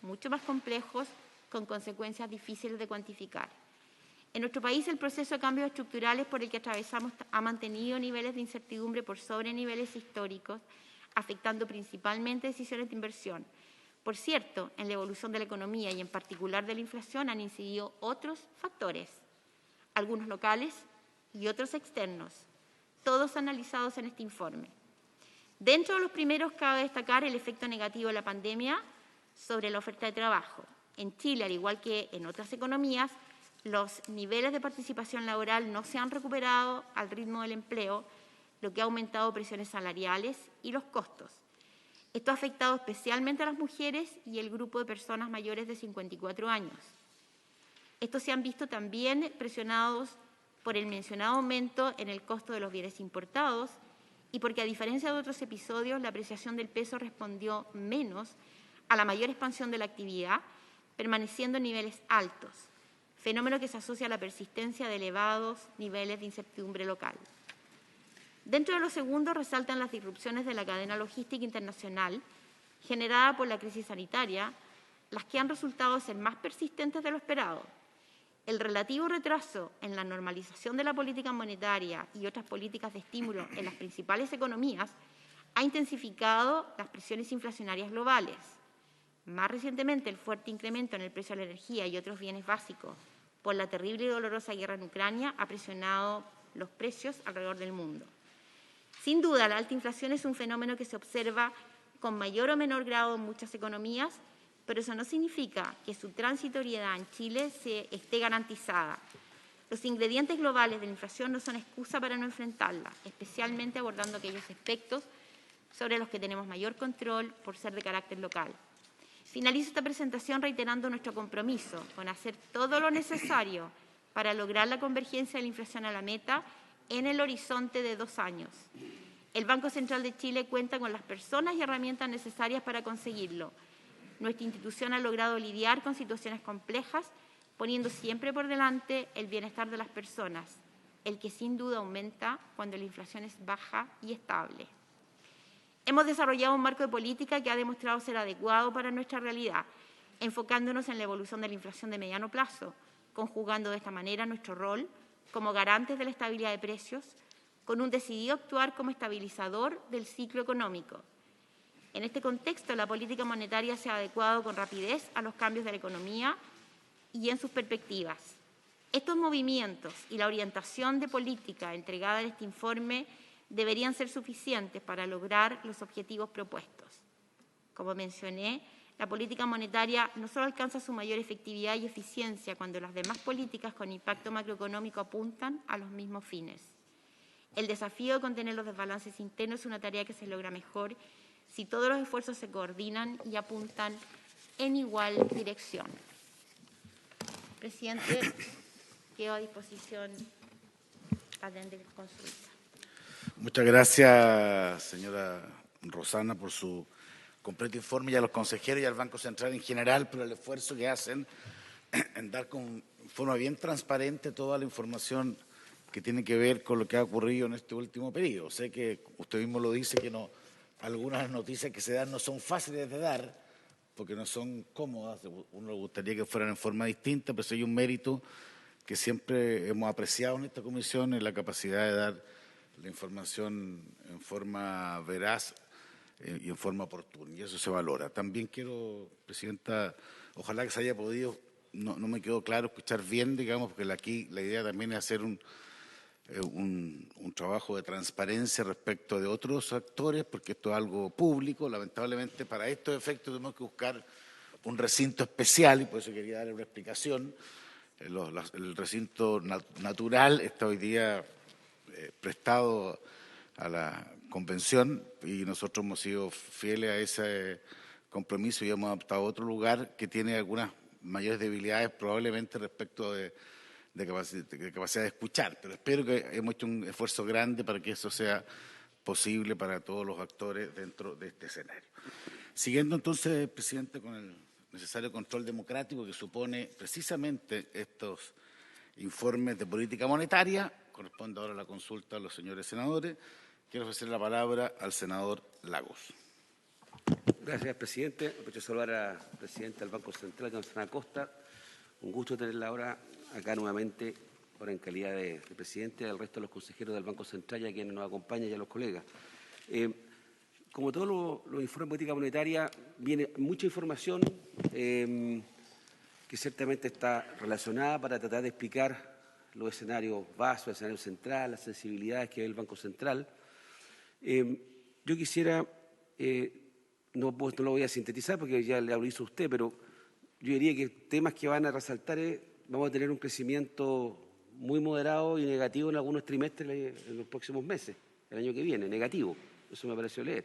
mucho más complejos con consecuencias difíciles de cuantificar. En nuestro país, el proceso de cambios estructurales por el que atravesamos ha mantenido niveles de incertidumbre por sobre niveles históricos, afectando principalmente decisiones de inversión. Por cierto, en la evolución de la economía y en particular de la inflación han incidido otros factores, algunos locales y otros externos, todos analizados en este informe. Dentro de los primeros cabe destacar el efecto negativo de la pandemia sobre la oferta de trabajo. En Chile, al igual que en otras economías, los niveles de participación laboral no se han recuperado al ritmo del empleo, lo que ha aumentado presiones salariales y los costos. Esto ha afectado especialmente a las mujeres y el grupo de personas mayores de 54 años. Estos se han visto también presionados por el mencionado aumento en el costo de los bienes importados y porque, a diferencia de otros episodios, la apreciación del peso respondió menos a la mayor expansión de la actividad, permaneciendo en niveles altos, fenómeno que se asocia a la persistencia de elevados niveles de incertidumbre local. Dentro de lo segundo resaltan las disrupciones de la cadena logística internacional generada por la crisis sanitaria, las que han resultado ser más persistentes de lo esperado. El relativo retraso en la normalización de la política monetaria y otras políticas de estímulo en las principales economías ha intensificado las presiones inflacionarias globales. Más recientemente, el fuerte incremento en el precio de la energía y otros bienes básicos por la terrible y dolorosa guerra en Ucrania ha presionado los precios alrededor del mundo. Sin duda, la alta inflación es un fenómeno que se observa con mayor o menor grado en muchas economías, pero eso no significa que su transitoriedad en Chile esté garantizada. Los ingredientes globales de la inflación no son excusa para no enfrentarla, especialmente abordando aquellos aspectos sobre los que tenemos mayor control por ser de carácter local. Finalizo esta presentación reiterando nuestro compromiso con hacer todo lo necesario para lograr la convergencia de la inflación a la meta en el horizonte de 2 años. El Banco Central de Chile cuenta con las personas y herramientas necesarias para conseguirlo. Nuestra institución ha logrado lidiar con situaciones complejas, poniendo siempre por delante el bienestar de las personas, el que sin duda aumenta cuando la inflación es baja y estable. Hemos desarrollado un marco de política que ha demostrado ser adecuado para nuestra realidad, enfocándonos en la evolución de la inflación de mediano plazo, conjugando de esta manera nuestro rol como garantes de la estabilidad de precios, con un decidido actuar como estabilizador del ciclo económico. En este contexto, la política monetaria se ha adecuado con rapidez a los cambios de la economía y en sus perspectivas. Estos movimientos y la orientación de política entregada en este informe deberían ser suficientes para lograr los objetivos propuestos. Como mencioné, la política monetaria no solo alcanza su mayor efectividad y eficiencia cuando las demás políticas con impacto macroeconómico apuntan a los mismos fines. El desafío de contener los desbalances internos es una tarea que se logra mejor si todos los esfuerzos se coordinan y apuntan en igual dirección. Presidente, quedo a disposición para atender consulta. Muchas gracias, señora Rosana, por su completo informe, y a los consejeros y al Banco Central en general por el esfuerzo que hacen en dar con forma bien transparente toda la información que tiene que ver con lo que ha ocurrido en este último periodo. Sé que usted mismo lo dice, que no, algunas noticias que se dan no son fáciles de dar porque no son cómodas. Uno le gustaría que fueran en forma distinta, pero hay un mérito que siempre hemos apreciado en esta comisión, en la capacidad de dar la información en forma veraz y en forma oportuna, y eso se valora. También quiero, Presidenta, ojalá que se haya podido, no me quedó claro escuchar bien, digamos, porque aquí la idea también es hacer un trabajo de transparencia respecto de otros actores, porque esto es algo público. Lamentablemente, para estos efectos tenemos que buscar un recinto especial, y por eso quería darle una explicación. El recinto natural está hoy día prestado a la convención, y nosotros hemos sido fieles a ese compromiso y hemos adoptado otro lugar que tiene algunas mayores debilidades probablemente respecto de capacidad de escuchar, pero espero que hemos hecho un esfuerzo grande para que eso sea posible para todos los actores dentro de este escenario. Siguiendo entonces, Presidente, con el necesario control democrático que supone precisamente estos informes de política monetaria, corresponde ahora la consulta a los señores senadores. Quiero ofrecer la palabra al senador Lagos. Gracias, presidente. Aprovecho de saludar al presidente del Banco Central, don Fernando Acosta. Un gusto tenerla ahora acá nuevamente, ahora en calidad de presidente, al resto de los consejeros del Banco Central y a quienes nos acompañan y a los colegas. Como todos los informes de política monetaria, viene mucha información que ciertamente está relacionada para tratar de explicar los escenarios básicos, el escenario central, las sensibilidades que ve el Banco Central. Yo quisiera, no lo voy a sintetizar porque ya lo hizo usted, pero yo diría que temas que van a resaltar es, vamos a tener un crecimiento muy moderado y negativo en algunos trimestres en los próximos meses, el año que viene, negativo. Eso me pareció leer.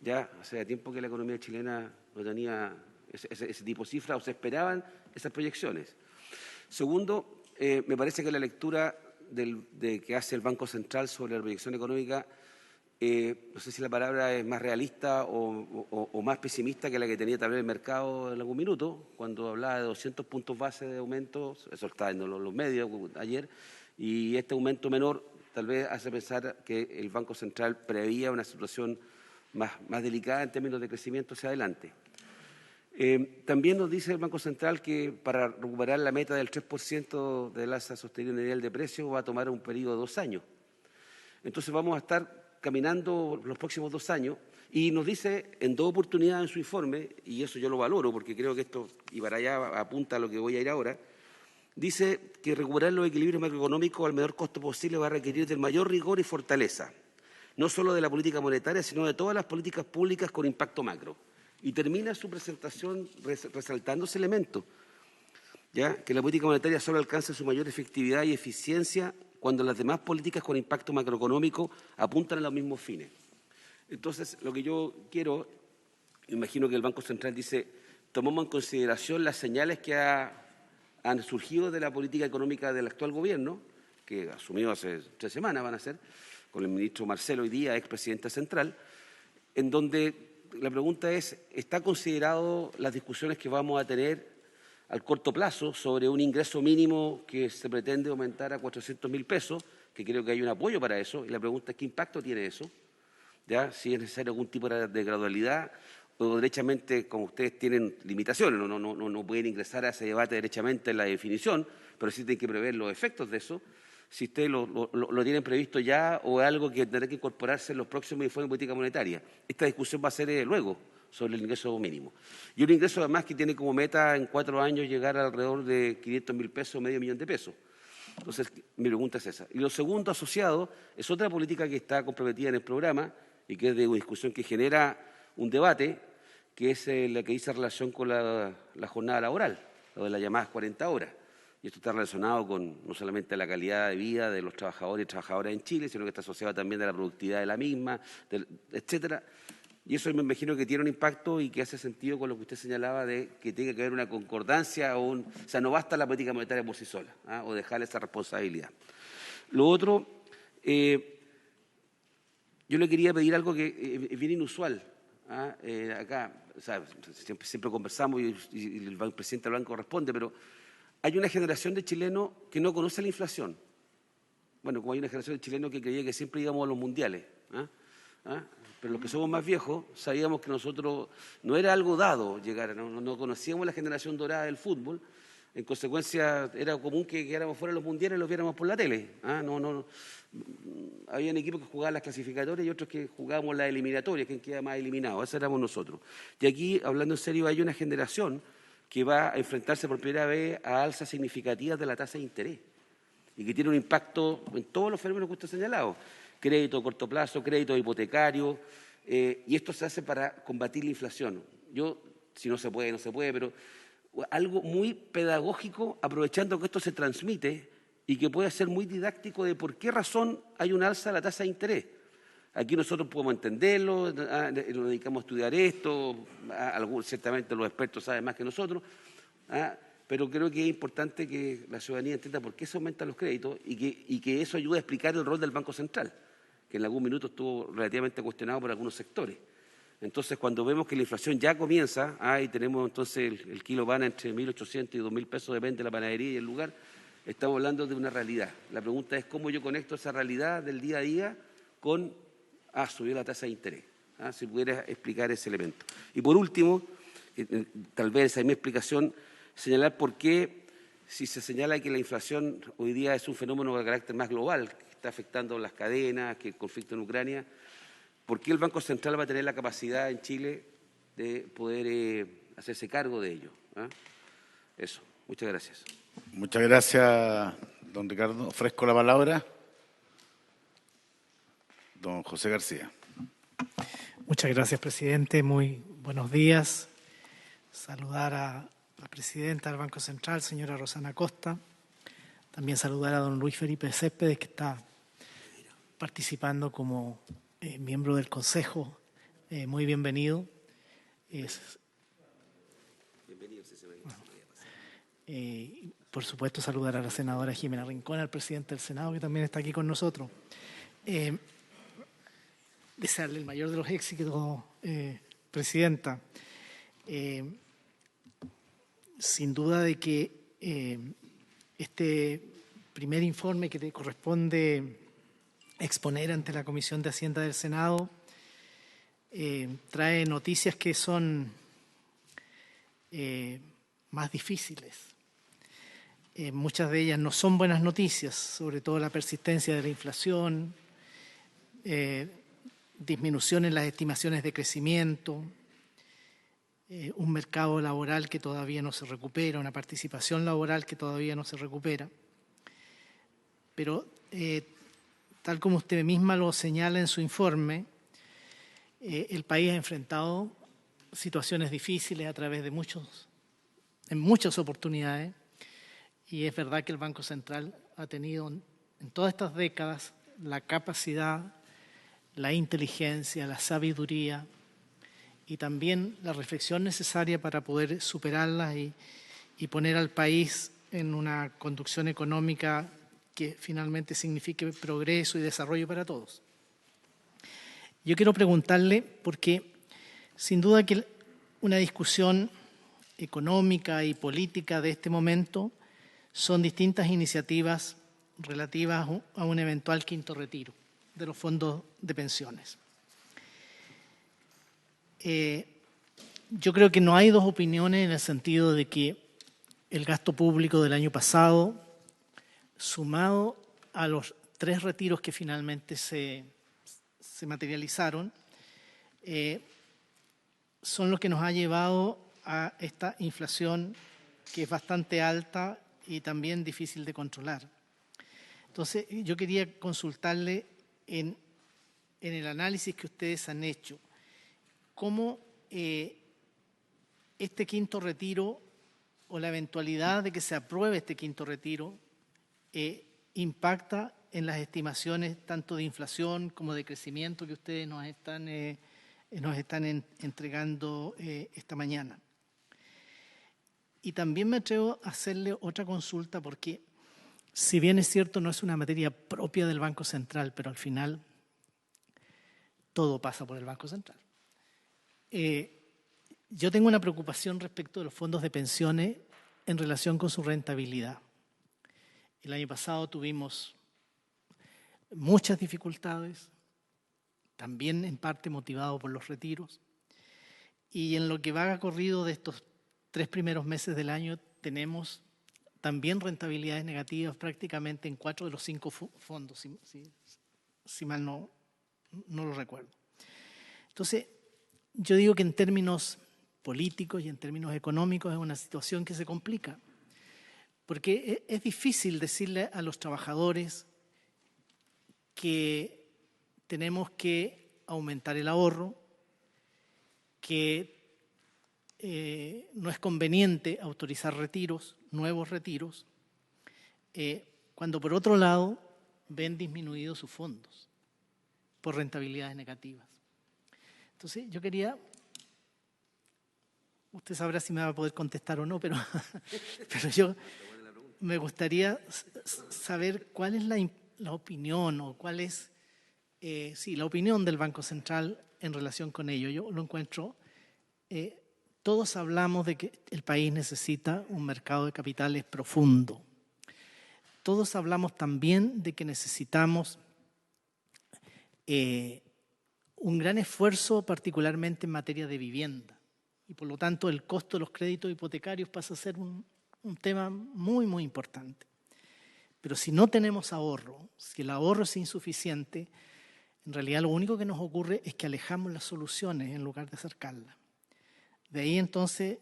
Ya hace tiempo que la economía chilena no tenía ese tipo de cifras, o se esperaban esas proyecciones. Segundo, me parece que la lectura que hace el Banco Central sobre la proyección económica, no sé si la palabra es más realista o más pesimista que la que tenía también el mercado en algún minuto, cuando hablaba de 200 puntos base de aumento. Eso está en los medios ayer, y este aumento menor tal vez hace pensar que el Banco Central preveía una situación más delicada en términos de crecimiento hacia adelante. También nos dice el Banco Central que para recuperar la meta del 3% del alza sostenible a nivel de precio va a tomar un periodo de 2 años. Entonces vamos a estar caminando los próximos 2 años y nos dice en 2 oportunidades en su informe, y eso yo lo valoro porque creo que esto, y para allá apunta a lo que voy a ir ahora, dice que recuperar los equilibrios macroeconómicos al menor costo posible va a requerir del mayor rigor y fortaleza, no solo de la política monetaria, sino de todas las políticas públicas con impacto macro. Y termina su presentación resaltando ese elemento, ¿ya? Que la política monetaria solo alcanza su mayor efectividad y eficiencia cuando las demás políticas con impacto macroeconómico apuntan a los mismos fines. Entonces, lo que yo quiero, imagino que el Banco Central dice, tomamos en consideración las señales que han surgido de la política económica del actual gobierno, que asumió hace 3 semanas, van a ser, con el ministro Marcelo hoy día, expresidente central, en donde la pregunta es, ¿está considerado las discusiones que vamos a tener al corto plazo sobre un ingreso mínimo que se pretende aumentar a 400.000 pesos, que creo que hay un apoyo para eso, y la pregunta es ¿qué impacto tiene eso? ¿Ya? Si es necesario algún tipo de gradualidad o derechamente, como ustedes tienen limitaciones, no pueden ingresar a ese debate derechamente en la definición, pero sí tienen que prever los efectos de eso. Si ustedes lo tienen previsto ya o es algo que tendrá que incorporarse en los próximos informes de política monetaria. Esta discusión va a ser luego sobre el ingreso mínimo. Y un ingreso además que tiene como meta en 4 años llegar a alrededor de 500.000 pesos, medio millón de pesos. Entonces, mi pregunta es esa. Y lo segundo asociado es otra política que está comprometida en el programa y que es de discusión que genera un debate, que es la que dice relación con la jornada laboral, o de las llamadas 40 horas. Y esto está relacionado con no solamente la calidad de vida de los trabajadores y trabajadoras en Chile, sino que está asociado también a la productividad de la misma, etcétera. Y eso me imagino que tiene un impacto y que hace sentido con lo que usted señalaba de que tiene que haber una concordancia, o sea, no basta la política monetaria por sí sola, o dejarle esa responsabilidad. Lo otro, yo le quería pedir algo que es bien inusual. Acá, o sea, siempre conversamos y el presidente del banco responde, pero hay una generación de chilenos que no conoce la inflación. Bueno, como hay una generación de chilenos que creía que siempre íbamos a los mundiales. Pero los que somos más viejos sabíamos que nosotros no era algo dado llegar, no conocíamos la generación dorada del fútbol. En consecuencia, era común que quedáramos fuera de los mundiales y los viéramos por la tele. Habían equipos que jugaban las clasificatorias y otros que jugábamos las eliminatorias, quien queda más eliminado. Esos éramos nosotros. Y aquí, hablando en serio, hay una generación que va a enfrentarse por primera vez a alzas significativas de la tasa de interés y que tiene un impacto en todos los fenómenos que usted ha señalado. Crédito a corto plazo, crédito hipotecario, y esto se hace para combatir la inflación. Yo, si no se puede, no se puede, pero algo muy pedagógico, aprovechando que esto se transmite y que puede ser muy didáctico de por qué razón hay un alza de la tasa de interés. Aquí nosotros podemos entenderlo, nos dedicamos a estudiar esto, ciertamente los expertos saben más que nosotros, pero creo que es importante que la ciudadanía entienda por qué se aumentan los créditos y que eso ayude a explicar el rol del Banco Central, que en algún minuto estuvo relativamente cuestionado por algunos sectores. Entonces, cuando vemos que la inflación ya comienza, y tenemos entonces el kilo pan entre 1.800 y 2.000 pesos, depende de la panadería y el lugar, estamos hablando de una realidad. La pregunta es cómo yo conecto esa realidad del día a día con subir la tasa de interés. Si pudiera explicar ese elemento. Y por último, tal vez esa es mi explicación, señalar por qué, si se señala que la inflación hoy día es un fenómeno de carácter más global, que está afectando las cadenas, que el conflicto en Ucrania, ¿por qué el Banco Central va a tener la capacidad en Chile de poder hacerse cargo de ello? Eso. Muchas gracias. Muchas gracias, don Ricardo. Ofrezco la palabra. Don José García. Muchas gracias, presidente. Muy buenos días. Saludar a la presidenta del Banco Central, señora Rosana Costa. También saludar a don Luis Felipe Céspedes, que está participando como miembro del Consejo. Muy bienvenido. Bienvenido, sí, por supuesto, saludar a la senadora Jimena Rincón, al presidente del Senado, que también está aquí con nosotros. Desearle el mayor de los éxitos, presidenta. Sin duda de que este primer informe que te corresponde exponer ante la Comisión de Hacienda del Senado trae noticias que son más difíciles. Muchas de ellas no son buenas noticias, sobre todo la persistencia de la inflación, disminución en las estimaciones de crecimiento, un mercado laboral que todavía no se recupera, una participación laboral que todavía no se recupera. Pero tal como usted misma lo señala en su informe, el país ha enfrentado situaciones difíciles a través de muchas oportunidades, y es verdad que el Banco Central ha tenido en todas estas décadas la capacidad, la inteligencia, la sabiduría y también la reflexión necesaria para poder superarlas y poner al país en una conducción económica que finalmente signifique progreso y desarrollo para todos. Yo quiero preguntarle, porque sin duda que una discusión económica y política de este momento son distintas iniciativas relativas a un eventual quinto retiro de los fondos de pensiones. Yo creo que no hay dos opiniones en el sentido de que el gasto público del año pasado, sumado a los 3 retiros que finalmente se materializaron, son los que nos ha llevado a esta inflación que es bastante alta y también difícil de controlar. Entonces, yo quería consultarle en el análisis que ustedes han hecho, cómo este quinto retiro o la eventualidad de que se apruebe este quinto retiro impacta en las estimaciones tanto de inflación como de crecimiento que ustedes nos están entregando esta mañana. Y también me atrevo a hacerle otra consulta porque, si bien es cierto, no es una materia propia del Banco Central, pero al final todo pasa por el Banco Central. Yo tengo una preocupación respecto de los fondos de pensiones en relación con su rentabilidad. El año pasado tuvimos muchas dificultades, también en parte motivado por los retiros, y en lo que va corrido de estos 3 primeros meses del año tenemos también rentabilidades negativas prácticamente en 4 de los 5 fondos, si mal no lo recuerdo. Entonces, yo digo que en términos políticos y en términos económicos es una situación que se complica, porque es difícil decirle a los trabajadores que tenemos que aumentar el ahorro, que no es conveniente autorizar retiros, nuevos retiros, cuando por otro lado ven disminuidos sus fondos por rentabilidades negativas. Entonces yo quería, usted sabrá si me va a poder contestar o no, pero yo me gustaría saber cuál es la opinión o cuál es la opinión del Banco Central en relación con ello. Yo lo encuentro, todos hablamos de que el país necesita un mercado de capitales profundo. Todos hablamos también de que necesitamos un gran esfuerzo, particularmente en materia de vivienda. Y por lo tanto el costo de los créditos hipotecarios pasa a ser un tema muy, muy importante. Pero si no tenemos ahorro, si el ahorro es insuficiente, en realidad lo único que nos ocurre es que alejamos las soluciones en lugar de acercarlas. De ahí entonces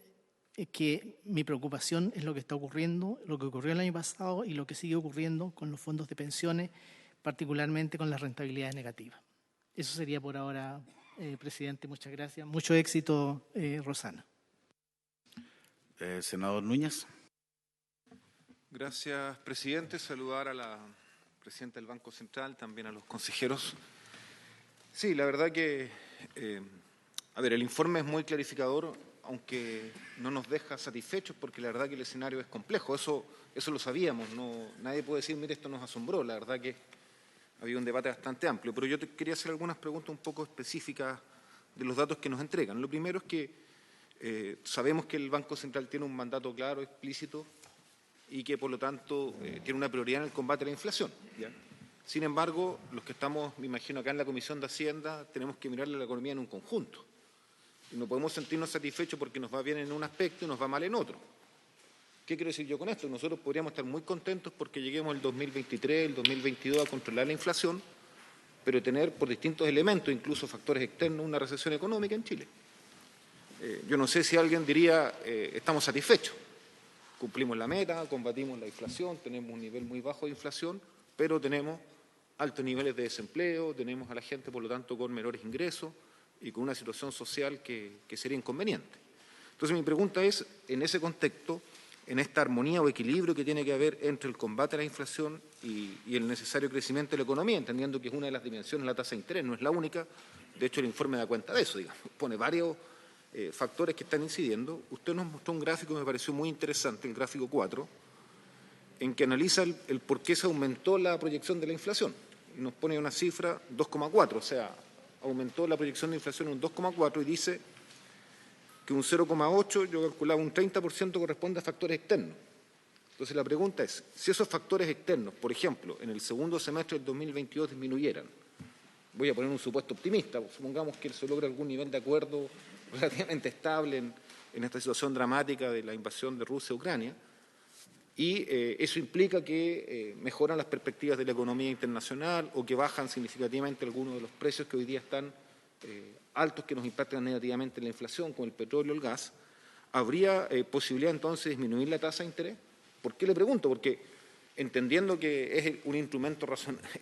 que mi preocupación es lo que está ocurriendo, lo que ocurrió el año pasado y lo que sigue ocurriendo con los fondos de pensiones, particularmente con las rentabilidades negativas. Eso sería por ahora, presidente. Muchas gracias. Mucho éxito, Rosana. Senador Núñez. Gracias, presidente. Saludar a la presidenta del Banco Central, también a los consejeros. Sí, la verdad que, el informe es muy clarificador, aunque no nos deja satisfechos porque la verdad que el escenario es complejo. Eso lo sabíamos. Nadie puede decir, mire, esto nos asombró. La verdad que había un debate bastante amplio. Pero yo quería hacer algunas preguntas un poco específicas de los datos que nos entregan. Lo primero es que sabemos que el Banco Central tiene un mandato claro, explícito, y que por lo tanto tiene una prioridad en el combate a la inflación, ¿ya? Sin embargo, los que estamos, me imagino, acá en la Comisión de Hacienda, tenemos que mirarle a la economía en un conjunto. Y no podemos sentirnos satisfechos porque nos va bien en un aspecto y nos va mal en otro. ¿Qué quiero decir yo con esto? Nosotros podríamos estar muy contentos porque lleguemos el 2023, el 2022 a controlar la inflación, pero tener por distintos elementos, incluso factores externos, una recesión económica en Chile. Yo no sé si alguien diría, estamos satisfechos. Cumplimos la meta, combatimos la inflación, tenemos un nivel muy bajo de inflación, pero tenemos altos niveles de desempleo, tenemos a la gente, por lo tanto, con menores ingresos y con una situación social que sería inconveniente. Entonces, mi pregunta es, en ese contexto, en esta armonía o equilibrio que tiene que haber entre el combate a la inflación y el necesario crecimiento de la economía, entendiendo que es una de las dimensiones la tasa de interés, no es la única, de hecho el informe da cuenta de eso, digamos, pone varios factores que están incidiendo. Usted nos mostró un gráfico que me pareció muy interesante, el gráfico 4, en que analiza el por qué se aumentó la proyección de la inflación. Y nos pone una cifra 2,4, o sea, aumentó la proyección de inflación un 2,4 y dice que un 0,8, yo calculaba un 30% corresponde a factores externos. Entonces la pregunta es, si esos factores externos, por ejemplo, en el segundo semestre del 2022 disminuyeran, voy a poner un supuesto optimista, supongamos que se logra algún nivel de acuerdo relativamente estable en esta situación dramática de la invasión de Rusia a Ucrania, y eso implica que mejoran las perspectivas de la economía internacional o que bajan significativamente algunos de los precios que hoy día están altos, que nos impactan negativamente en la inflación, como el petróleo o el gas. ¿Habría posibilidad entonces de disminuir la tasa de interés? ¿Por qué le pregunto? Porque entendiendo que es un instrumento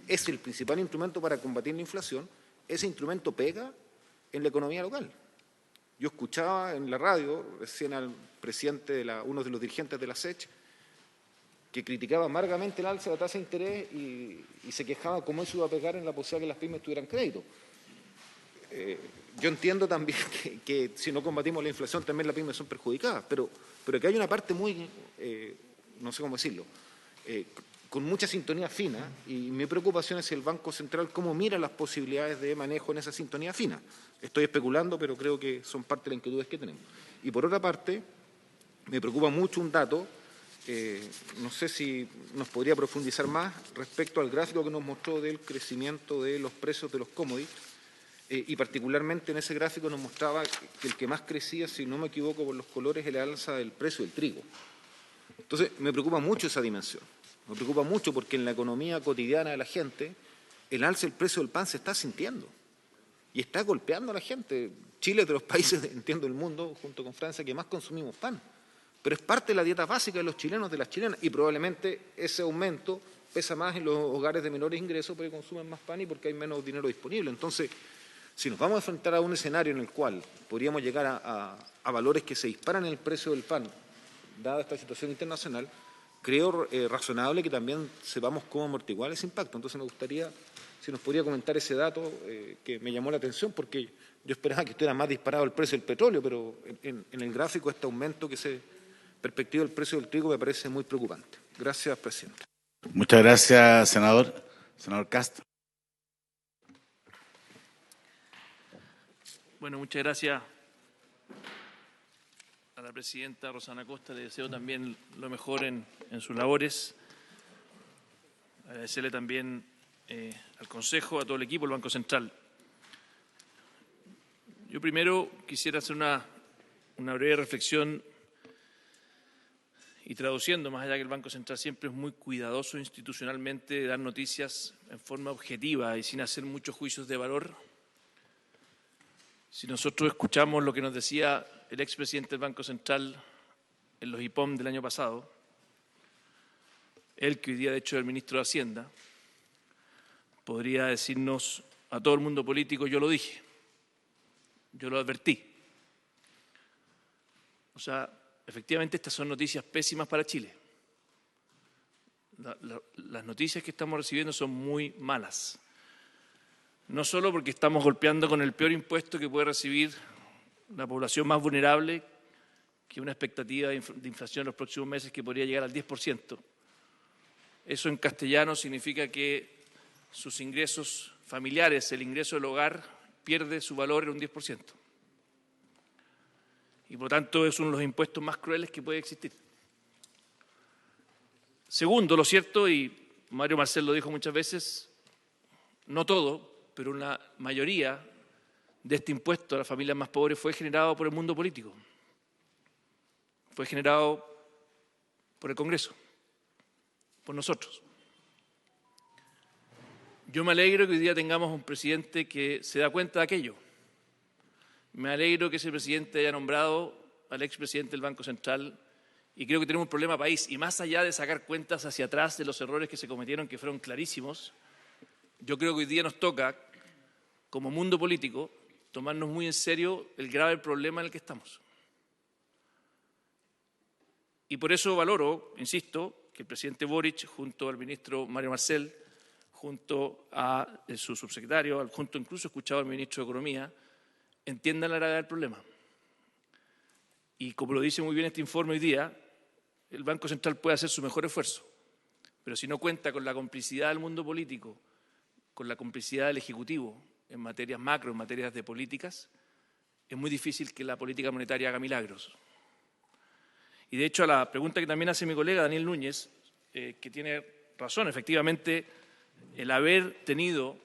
es el principal instrumento para combatir la inflación, ese instrumento pega en la economía local. Yo escuchaba en la radio recién al presidente uno de los dirigentes de la SECH que criticaba amargamente el alza de la tasa de interés y se quejaba cómo eso iba a pegar en la posibilidad que las pymes tuvieran crédito. Yo entiendo también que si no combatimos la inflación también las pymes son perjudicadas, pero que hay una parte muy, no sé cómo decirlo, con mucha sintonía fina, y mi preocupación es el Banco Central cómo mira las posibilidades de manejo en esa sintonía fina. Estoy especulando, pero creo que son parte de las inquietudes que tenemos. Y por otra parte, me preocupa mucho un dato, no sé si nos podría profundizar más respecto al gráfico que nos mostró del crecimiento de los precios de los commodities, y particularmente en ese gráfico nos mostraba que el que más crecía, si no me equivoco por los colores, es el alza del precio del trigo. Entonces, me preocupa mucho esa dimensión. Me preocupa mucho porque en la economía cotidiana de la gente, el alza del precio del pan se está sintiendo y está golpeando a la gente. Chile es de los países, entiendo, del mundo, junto con Francia, que más consumimos pan. Pero es parte de la dieta básica de los chilenos, de las chilenas, y probablemente ese aumento pesa más en los hogares de menores ingresos porque consumen más pan y porque hay menos dinero disponible. Entonces, si nos vamos a enfrentar a un escenario en el cual podríamos llegar a valores que se disparan en el precio del pan, dada esta situación internacional, creo razonable que también sepamos cómo amortiguar ese impacto. Entonces me gustaría, si nos podría comentar ese dato que me llamó la atención, porque yo esperaba que estuviera más disparado el precio del petróleo, pero en el gráfico este aumento que se perspectiva del precio del trigo me parece muy preocupante. Gracias, presidente. Muchas gracias, senador. Senador Castro. Bueno, muchas gracias a la presidenta Rosana Costa. Le deseo también lo mejor en sus labores. Agradecerle también al Consejo, a todo el equipo, al Banco Central. Yo primero quisiera hacer una breve reflexión y traduciendo, más allá que el Banco Central siempre es muy cuidadoso institucionalmente de dar noticias en forma objetiva y sin hacer muchos juicios de valor. Si nosotros escuchamos lo que nos decía el expresidente del Banco Central en los IPOM del año pasado, él que hoy día de hecho es el ministro de Hacienda, podría decirnos a todo el mundo político: yo lo dije, yo lo advertí. O sea, efectivamente estas son noticias pésimas para Chile. Las noticias que estamos recibiendo son muy malas. No solo porque estamos golpeando con el peor impuesto que puede recibir la población más vulnerable, que una expectativa de inflación en los próximos meses que podría llegar al 10%. Eso en castellano significa que sus ingresos familiares, el ingreso del hogar, pierde su valor en un 10%. Y por tanto es uno de los impuestos más crueles que puede existir. Segundo, lo cierto, y Mario Marcel lo dijo muchas veces, no todo, pero una mayoría de este impuesto a las familias más pobres fue generado por el mundo político, fue generado por el Congreso, por nosotros. Yo me alegro que hoy día tengamos un presidente que se da cuenta de aquello. Me alegro que ese presidente haya nombrado al expresidente del Banco Central y creo que tenemos un problema país. Y más allá de sacar cuentas hacia atrás de los errores que se cometieron, que fueron clarísimos, yo creo que hoy día nos toca, como mundo político, tomarnos muy en serio el grave problema en el que estamos. Y por eso valoro, insisto, que el presidente Boric, junto al ministro Mario Marcel, junto a su subsecretario, junto incluso he escuchado al ministro de Economía, entiendan la gravedad del problema. Y como lo dice muy bien este informe hoy día, el Banco Central puede hacer su mejor esfuerzo, pero si no cuenta con la complicidad del mundo político, con la complicidad del Ejecutivo en materias macro, en materias de políticas, es muy difícil que la política monetaria haga milagros. Y de hecho, a la pregunta que también hace mi colega Daniel Núñez, que tiene razón, efectivamente, el haber tenido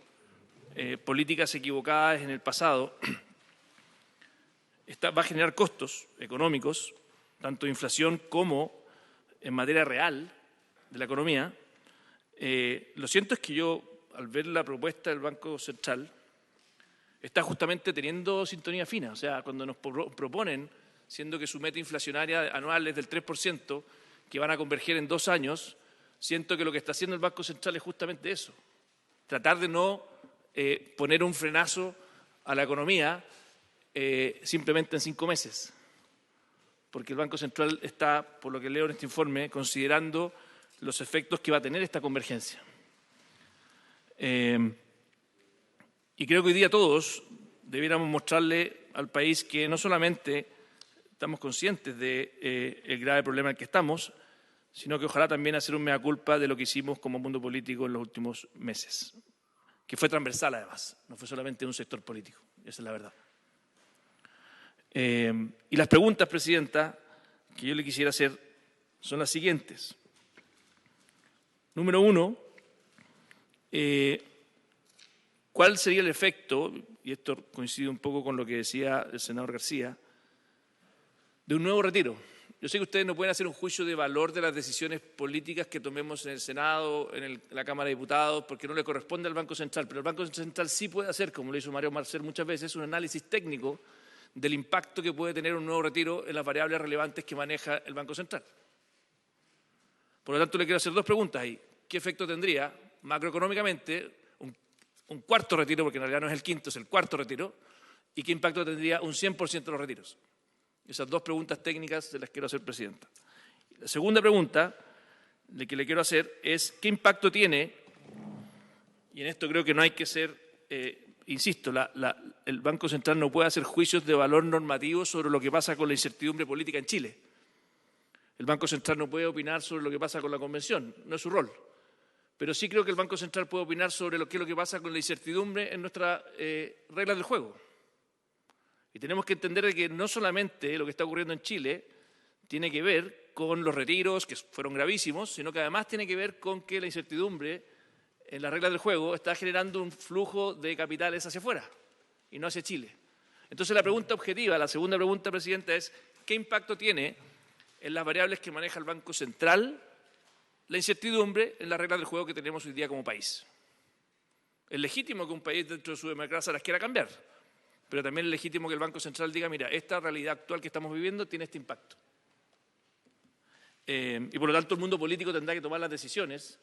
políticas equivocadas en el pasado va a generar costos económicos, tanto de inflación como en materia real de la economía. Lo cierto es que yo, al ver la propuesta del Banco Central, está justamente teniendo sintonía fina. O sea, cuando nos proponen, siendo que su meta inflacionaria anual es del 3%, que van a converger en 2 años, siento que lo que está haciendo el Banco Central es justamente eso. Tratar de no poner un frenazo a la economía simplemente en 5 meses. Porque el Banco Central está, por lo que leo en este informe, considerando los efectos que va a tener esta convergencia. Y creo que hoy día todos debiéramos mostrarle al país que no solamente estamos conscientes del grave problema en el que estamos, sino que ojalá también hacer un mea culpa de lo que hicimos como mundo político en los últimos meses, que fue transversal además, no fue solamente un sector político, esa es la verdad. Y las preguntas, Presidenta, que yo le quisiera hacer son las siguientes. Número 1, ¿cuál sería el efecto, y esto coincide un poco con lo que decía el senador García, de un nuevo retiro? Yo sé que ustedes no pueden hacer un juicio de valor de las decisiones políticas que tomemos en el Senado, en la Cámara de Diputados, porque no le corresponde al Banco Central, pero el Banco Central sí puede hacer, como lo hizo Mario Marcel muchas veces, un análisis técnico del impacto que puede tener un nuevo retiro en las variables relevantes que maneja el Banco Central. Por lo tanto, le quiero hacer 2 preguntas ahí. ¿Qué efecto tendría macroeconómicamente un cuarto retiro, porque en realidad no es el quinto, es el cuarto retiro? ¿Y qué impacto tendría un 100% de los retiros? Esas 2 preguntas técnicas se las quiero hacer, Presidenta. La segunda pregunta que le quiero hacer es ¿qué impacto tiene? Y en esto creo que no hay que ser, insisto, el Banco Central no puede hacer juicios de valor normativo sobre lo que pasa con la incertidumbre política en Chile. El Banco Central no puede opinar sobre lo que pasa con la Convención, no es su rol. Pero sí creo que el Banco Central puede opinar sobre qué es lo que pasa con la incertidumbre en nuestras reglas del juego. Y tenemos que entender que no solamente lo que está ocurriendo en Chile tiene que ver con los retiros, que fueron gravísimos, sino que además tiene que ver con que la incertidumbre en las reglas del juego está generando un flujo de capitales hacia afuera y no hacia Chile. Entonces la pregunta objetiva, la segunda pregunta, Presidenta, es ¿qué impacto tiene en las variables que maneja el Banco Central la incertidumbre en las reglas del juego que tenemos hoy día como país? Es legítimo que un país dentro de su democracia las quiera cambiar, pero también es legítimo que el Banco Central diga, mira, esta realidad actual que estamos viviendo tiene este impacto. Y por lo tanto el mundo político tendrá que tomar las decisiones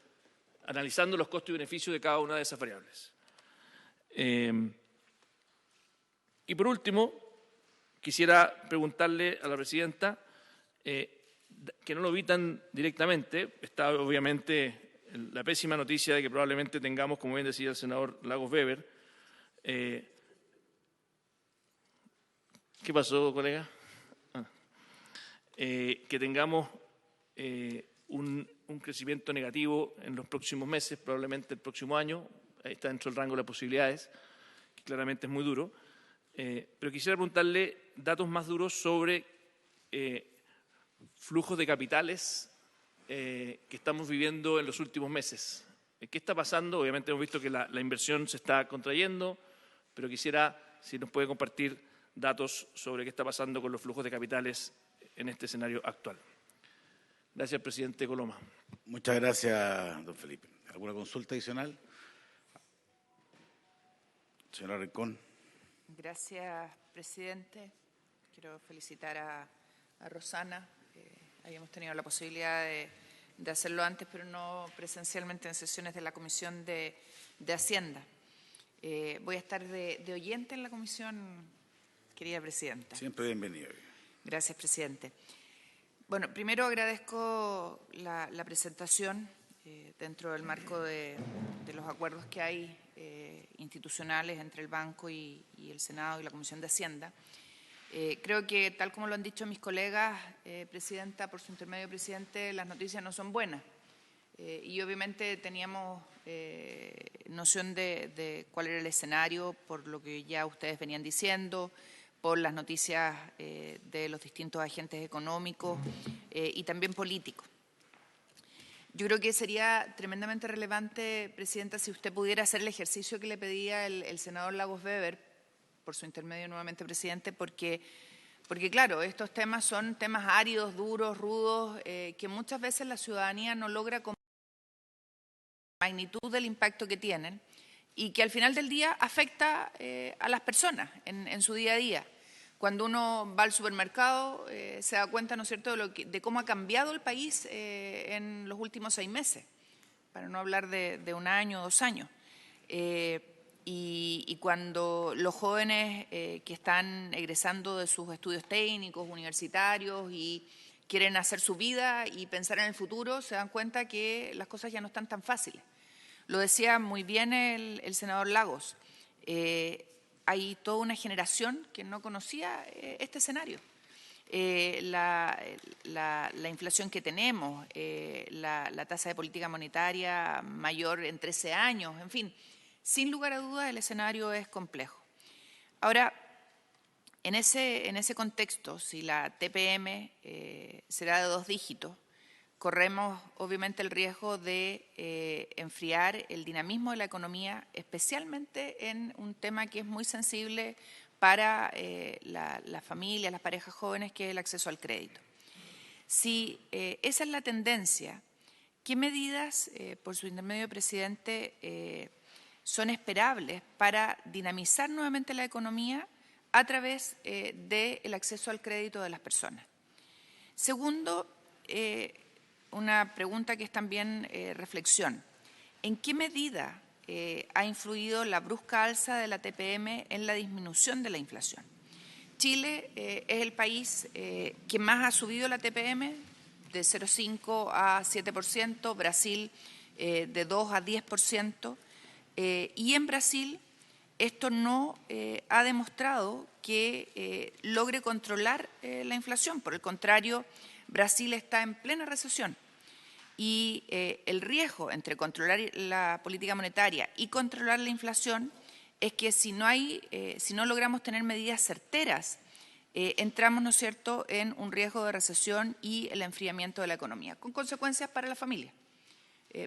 analizando los costos y beneficios de cada una de esas variables. Y por último, quisiera preguntarle a la Presidenta, que no lo vi tan directamente, está obviamente la pésima noticia de que probablemente tengamos, como bien decía el senador Lagos Weber, ¿qué pasó, colega? Que tengamos un crecimiento negativo en los próximos meses, probablemente el próximo año, ahí está dentro del rango de las posibilidades, que claramente es muy duro, pero quisiera preguntarle datos más duros sobre flujos de capitales que estamos viviendo en los últimos meses. ¿Qué está pasando? Obviamente hemos visto que la inversión se está contrayendo, pero quisiera si nos puede compartir datos sobre qué está pasando con los flujos de capitales en este escenario actual. Gracias, presidente Coloma. Muchas gracias, don Felipe. ¿Alguna consulta adicional? Señora Rincón. Gracias, presidente. Quiero felicitar a Rosana. Habíamos tenido la posibilidad de hacerlo antes, pero no presencialmente en sesiones de la Comisión de Hacienda. Voy a estar de oyente en la comisión, querida presidenta. Siempre bienvenido. Gracias, presidente. Bueno, primero agradezco la presentación dentro del marco de los acuerdos que hay institucionales entre el Banco y el Senado y la Comisión de Hacienda. Creo que, tal como lo han dicho mis colegas, presidenta, por su intermedio, presidente, las noticias no son buenas. Y obviamente teníamos noción de cuál era el escenario, por lo que ya ustedes venían diciendo, por las noticias de los distintos agentes económicos y también políticos. Yo creo que sería tremendamente relevante, presidenta, si usted pudiera hacer el ejercicio que le pedía el senador Lagos Weber, por su intermedio nuevamente, presidente, porque claro, estos temas son temas áridos, duros, rudos, que muchas veces la ciudadanía no logra comprender la magnitud del impacto que tienen y que al final del día afecta a las personas en su día a día. Cuando uno va al supermercado se da cuenta, ¿no es cierto?, de cómo ha cambiado el país en los últimos 6 meses, para no hablar de 1 año o 2 años. Y cuando los jóvenes que están egresando de sus estudios técnicos, universitarios y quieren hacer su vida y pensar en el futuro, se dan cuenta que las cosas ya no están tan fáciles. Lo decía muy bien el senador Lagos. Hay toda una generación que no conocía este escenario. La inflación que tenemos, la tasa de política monetaria mayor en 13 años, en fin, sin lugar a dudas el escenario es complejo. Ahora, en ese contexto, si la TPM será de 2 dígitos, corremos obviamente el riesgo de enfriar el dinamismo de la economía, especialmente en un tema que es muy sensible para las familias, las parejas jóvenes, que es el acceso al crédito. Si esa es la tendencia, ¿qué medidas, por su intermedio, presidente, son esperables para dinamizar nuevamente la economía a través del acceso al crédito de las personas? Segundo, una pregunta que es también reflexión. ¿En qué medida ha influido la brusca alza de la TPM en la disminución de la inflación? Chile es el país que más ha subido la TPM, de 0,5 a 7%, Brasil de 2 a 10%, y en Brasil esto no ha demostrado que logre controlar la inflación. Por el contrario, Brasil está en plena recesión y el riesgo entre controlar la política monetaria y controlar la inflación es que si no logramos tener medidas certeras, entramos, ¿no es cierto?, en un riesgo de recesión y el enfriamiento de la economía, con consecuencias para la familia,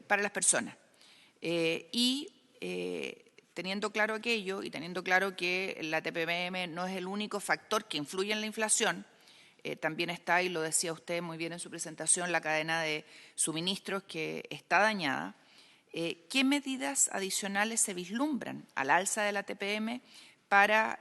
para las personas. Teniendo claro aquello y teniendo claro que la TPM no es el único factor que influye en la inflación, también está, y lo decía usted muy bien en su presentación, la cadena de suministros que está dañada. ¿Qué medidas adicionales se vislumbran al alza de la TPM para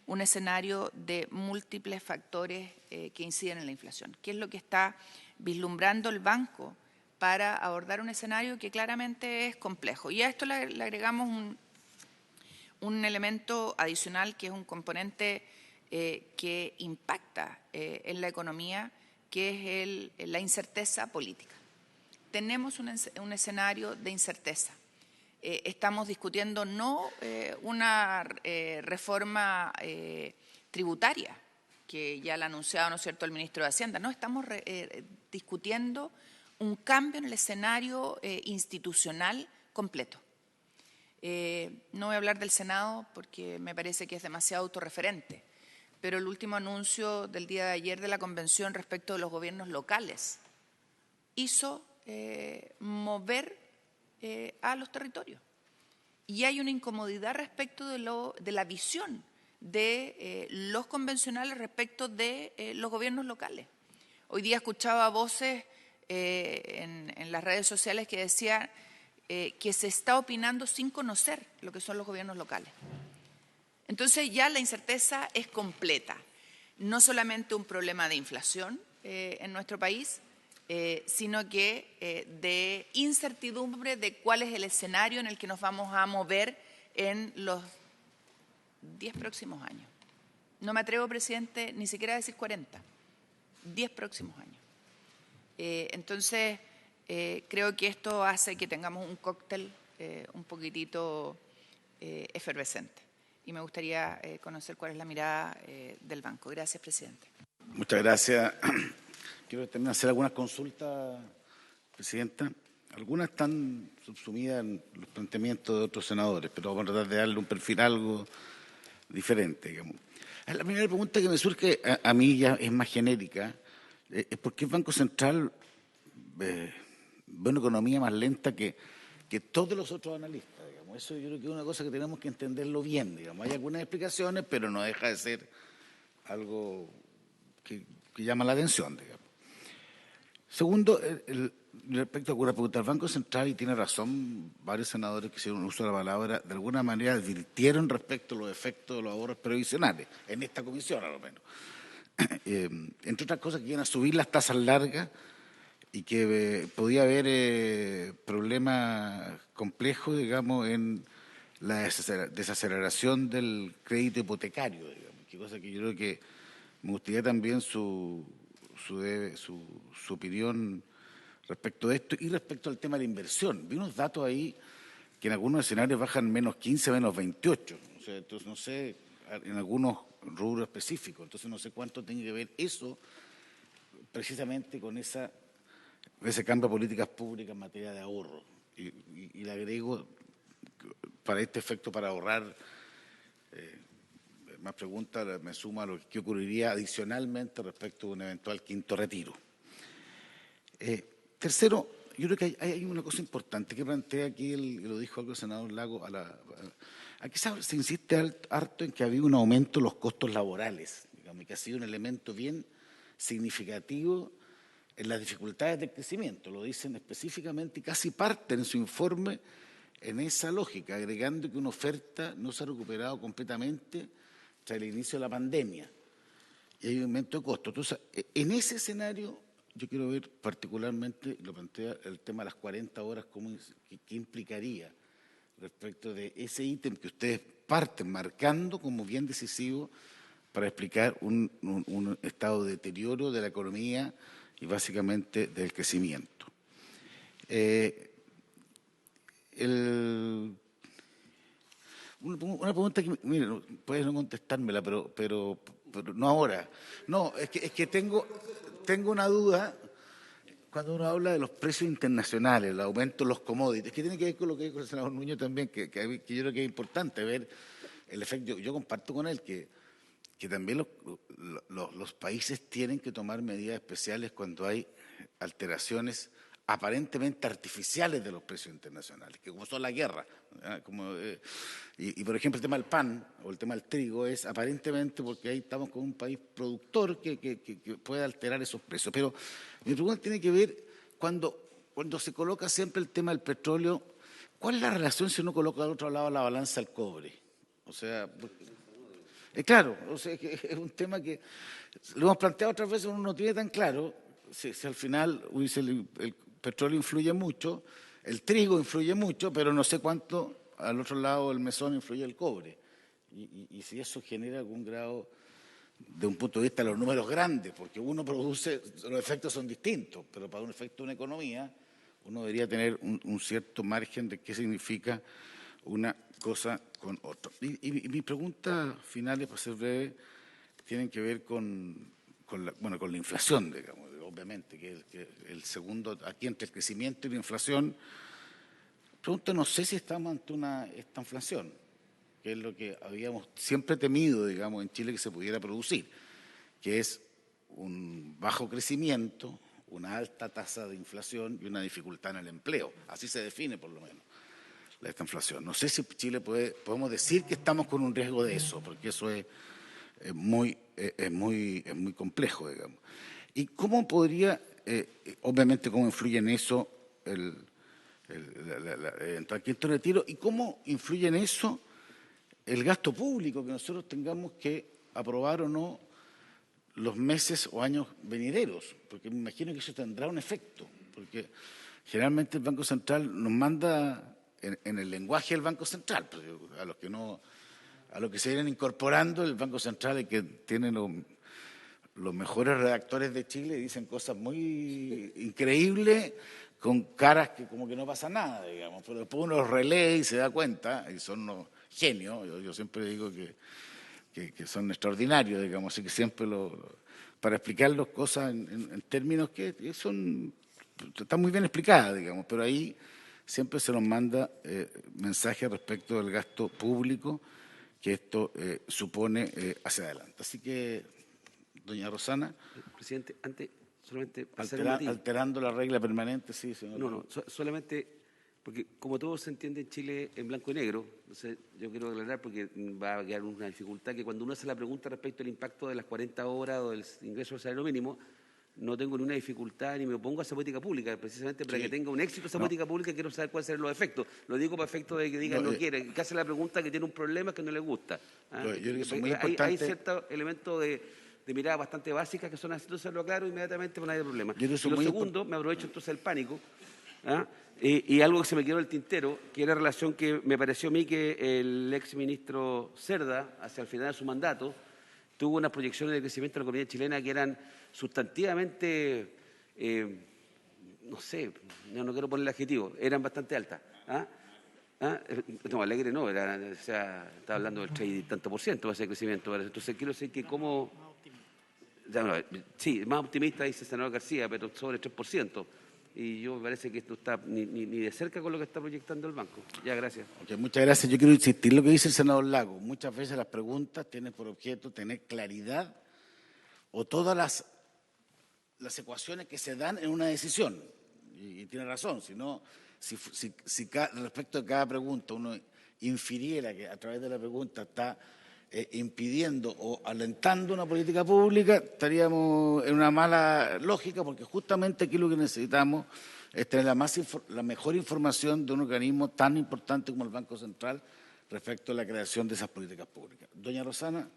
un escenario de múltiples factores que inciden en la inflación? ¿Qué es lo que está vislumbrando el banco para abordar un escenario que claramente es complejo? Y a esto le agregamos un elemento adicional que es un componente que impacta en la economía, que es la incerteza política. Tenemos un escenario de incerteza. Estamos discutiendo no una reforma tributaria, que ya la ha anunciado, ¿no es cierto?, el ministro de Hacienda. No, estamos discutiendo un cambio en el escenario institucional completo. No voy a hablar del Senado porque me parece que es demasiado autorreferente, pero el último anuncio del día de ayer de la convención respecto de los gobiernos locales hizo mover a los territorios. y hay una incomodidad respecto de la visión de los convencionales respecto de los gobiernos locales. Hoy día escuchaba voces en las redes sociales que decían que se está opinando sin conocer lo que son los gobiernos locales. Entonces ya la incerteza es completa. No solamente un problema de inflación en nuestro país, sino que de incertidumbre de cuál es el escenario en el que nos vamos a mover en los 10 próximos años. No me atrevo, presidente, ni siquiera a decir 40, 10 próximos años. Entonces, creo que esto hace que tengamos un cóctel un poquitito efervescente. Y me gustaría conocer cuál es la mirada del banco. Gracias, presidente. Muchas gracias. Quiero también hacer algunas consultas, presidenta. Algunas están subsumidas en los planteamientos de otros senadores, pero vamos a tratar de darle un perfil algo diferente, digamos. La primera pregunta que me surge a mí ya es más genérica, es por qué el Banco Central ve una economía más lenta que todos los otros analistas, digamos. Eso yo creo que es una cosa que tenemos que entenderlo bien, digamos. Hay algunas explicaciones, pero no deja de ser algo que llama la atención, digamos. Segundo, respecto a la pregunta del Banco Central, y tiene razón, varios senadores que hicieron uso de la palabra, de alguna manera advirtieron respecto a los efectos de los ahorros previsionales, en esta comisión a lo menos. Entre otras cosas que iban a subir las tasas largas y que podía haber problemas complejos, digamos, en la desaceleración del crédito hipotecario, digamos, que cosa que yo creo que me gustaría también su opinión respecto de esto y respecto al tema de la inversión. Vi unos datos ahí que en algunos escenarios bajan menos 15, menos 28. O sea, entonces no sé, en algunos rubros específicos. Entonces no sé cuánto tiene que ver eso precisamente con ese cambio de políticas públicas en materia de ahorro. Y le agrego para este efecto, para ahorrar, más preguntas, me sumo a lo que ocurriría adicionalmente respecto a un eventual quinto retiro. Tercero, yo creo que hay una cosa importante que plantea aquí, lo dijo algo el senador Lago, aquí se insiste harto en que ha habido un aumento de los costos laborales, digamos, y que ha sido un elemento bien significativo en las dificultades del crecimiento. Lo dicen específicamente y casi parten en su informe en esa lógica, agregando que una oferta no se ha recuperado completamente tras el inicio de la pandemia y hay un aumento de costos. Entonces, en ese escenario, yo quiero ver particularmente, lo plantea el tema de las 40 horas, qué implicaría respecto de ese ítem que ustedes parten marcando como bien decisivo para explicar un estado de deterioro de la economía y básicamente del crecimiento. Una pregunta que, mire, puedes no contestármela, pero no ahora. No, es que tengo una duda cuando uno habla de los precios internacionales, el aumento de los commodities, que tiene que ver con lo que dijo el senador Núñez también, que yo creo que es importante ver el efecto. Yo comparto con él que también los países tienen que tomar medidas especiales cuando hay alteraciones aparentemente artificiales de los precios internacionales, que como son la guerra, y por ejemplo el tema del pan o el tema del trigo es aparentemente porque ahí estamos con un país productor que puede alterar esos precios. Pero mi pregunta tiene que ver cuando se coloca siempre el tema del petróleo, ¿cuál es la relación si uno coloca al otro lado la balanza del cobre? O sea, claro, o sea, que es un tema que lo hemos planteado otras veces, uno no tiene tan claro si al final el petróleo influye mucho, el trigo influye mucho, pero no sé cuánto al otro lado del mesón influye el cobre. Y si eso genera algún grado, de un punto de vista de los números grandes, porque uno produce, los efectos son distintos, pero para un efecto de una economía uno debería tener un cierto margen de qué significa una cosa con otra. Y mis preguntas finales, para ser breve, tienen que ver con la inflación, digamos, obviamente, que es el segundo, aquí entre el crecimiento y la inflación. Pregunto, no sé si estamos ante esta inflación, que es lo que habíamos siempre temido, digamos, en Chile que se pudiera producir, que es un bajo crecimiento, una alta tasa de inflación y una dificultad en el empleo. Así se define, por lo menos. esta inflación. No sé si Chile podemos decir que estamos con un riesgo de eso, porque eso es muy complejo, digamos. ¿Y cómo podría, obviamente, cómo influye en eso el quinto retiro y cómo influye en eso el gasto público que nosotros tengamos que aprobar o no los meses o años venideros? Porque me imagino que eso tendrá un efecto, porque generalmente el Banco Central nos manda en el lenguaje del Banco Central, a los que se vienen incorporando el Banco Central, el que tiene los mejores redactores de Chile, dicen cosas muy increíbles con caras que como que no pasa nada, digamos, pero después uno los relee y se da cuenta, y son unos genios. Yo siempre digo que son extraordinarios, digamos, así que siempre para explicar las cosas en términos que están muy bien explicadas, digamos, pero ahí siempre se nos manda mensajes respecto del gasto público que esto supone hacia adelante. Así que, doña Rosana. Presidente, antes solamente alterando la regla permanente, sí, señor. No, solamente porque como todo se entiende en Chile en blanco y negro, entonces yo quiero aclarar porque va a quedar una dificultad que cuando uno hace la pregunta respecto al impacto de las 40 horas o del ingreso del salario mínimo, no tengo ninguna dificultad ni me opongo a esa política pública, precisamente para que tenga un éxito esa política pública quiero saber cuáles serán los efectos. Lo digo para efecto de que digan no quiere, que hace la pregunta que tiene un problema que no le gusta. Yo creo que eso es muy importante. Hay ciertos elementos de mirada bastante básicas que son así, entonces lo aclaro inmediatamente, no hay problema. Y lo segundo, me aprovecho entonces del pánico, y algo que se me quedó en el tintero, que era la relación que me pareció a mí que el ex ministro Cerda, hacia el final de su mandato, tuvo unas proyecciones de crecimiento de la economía chilena que eran sustantivamente, no sé, no quiero poner el adjetivo, eran bastante altas. No, alegre no, estaba hablando del 3 y tanto por ciento ese crecimiento. Entonces quiero decir que como... sí, más optimista dice el senador García, pero sobre 3%. Y yo me parece que esto está ni de cerca con lo que está proyectando el banco. Ya, gracias. Okay, muchas gracias. Yo quiero insistir en lo que dice el senador Lago. Muchas veces las preguntas tienen por objeto tener claridad o todas las ecuaciones que se dan en una decisión. Y tiene razón, si respecto a cada pregunta uno infiriera que a través de la pregunta está impidiendo o alentando una política pública, estaríamos en una mala lógica, porque justamente aquí lo que necesitamos es tener la mejor información de un organismo tan importante como el Banco Central respecto a la creación de esas políticas públicas. Doña Rosana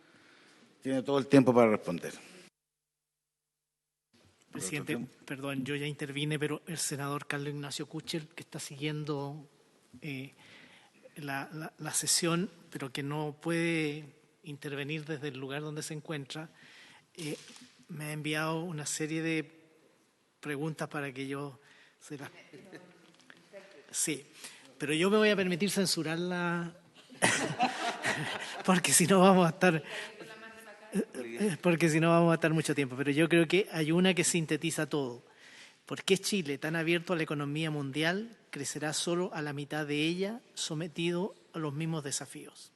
tiene todo el tiempo para responder. Presidente, perdón, yo ya intervine, pero el senador Carlos Ignacio Kuchel, que está siguiendo la sesión, pero que no puede intervenir desde el lugar donde se encuentra, me ha enviado una serie de preguntas para que yo se las... Sí, pero yo me voy a permitir censurarla porque si no vamos a estar... Porque si no vamos a estar mucho tiempo, pero yo creo que hay una que sintetiza todo. ¿Por qué Chile, tan abierto a la economía mundial, crecerá solo a la mitad de ella, sometido a los mismos desafíos?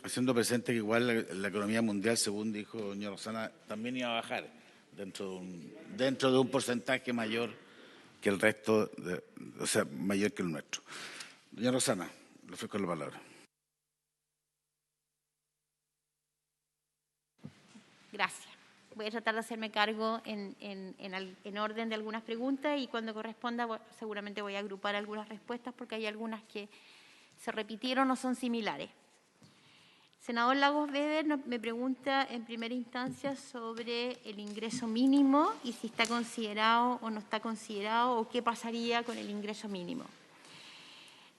Haciendo presente que igual la economía mundial, según dijo doña Rosana, también iba a bajar dentro de un porcentaje mayor que el resto, o sea, mayor que el nuestro. Doña Rosana, le ofrezco la palabra. Gracias. Voy a tratar de hacerme cargo en orden de algunas preguntas y cuando corresponda seguramente voy a agrupar algunas respuestas porque hay algunas que se repitieron o son similares. Senador Lagos Weber me pregunta en primera instancia sobre el ingreso mínimo y si está considerado o no está considerado o qué pasaría con el ingreso mínimo.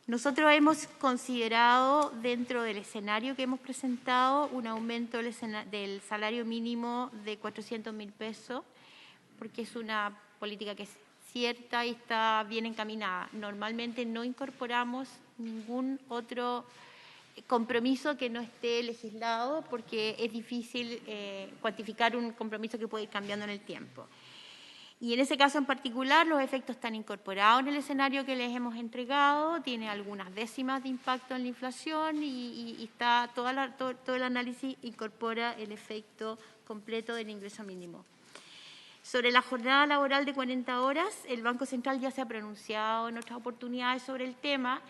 Nosotros hemos considerado dentro del escenario que hemos presentado un aumento del salario mínimo de 400.000 pesos porque es una política que es cierta y está bien encaminada. Normalmente no incorporamos ningún otro compromiso que no esté legislado porque es difícil cuantificar un compromiso que puede ir cambiando en el tiempo. Y en ese caso en particular los efectos están incorporados en el escenario que les hemos entregado, tiene algunas décimas de impacto en la inflación y está todo el análisis incorpora el efecto completo del ingreso mínimo. Sobre la jornada laboral de 40 horas, el Banco Central ya se ha pronunciado en otras oportunidades sobre el tema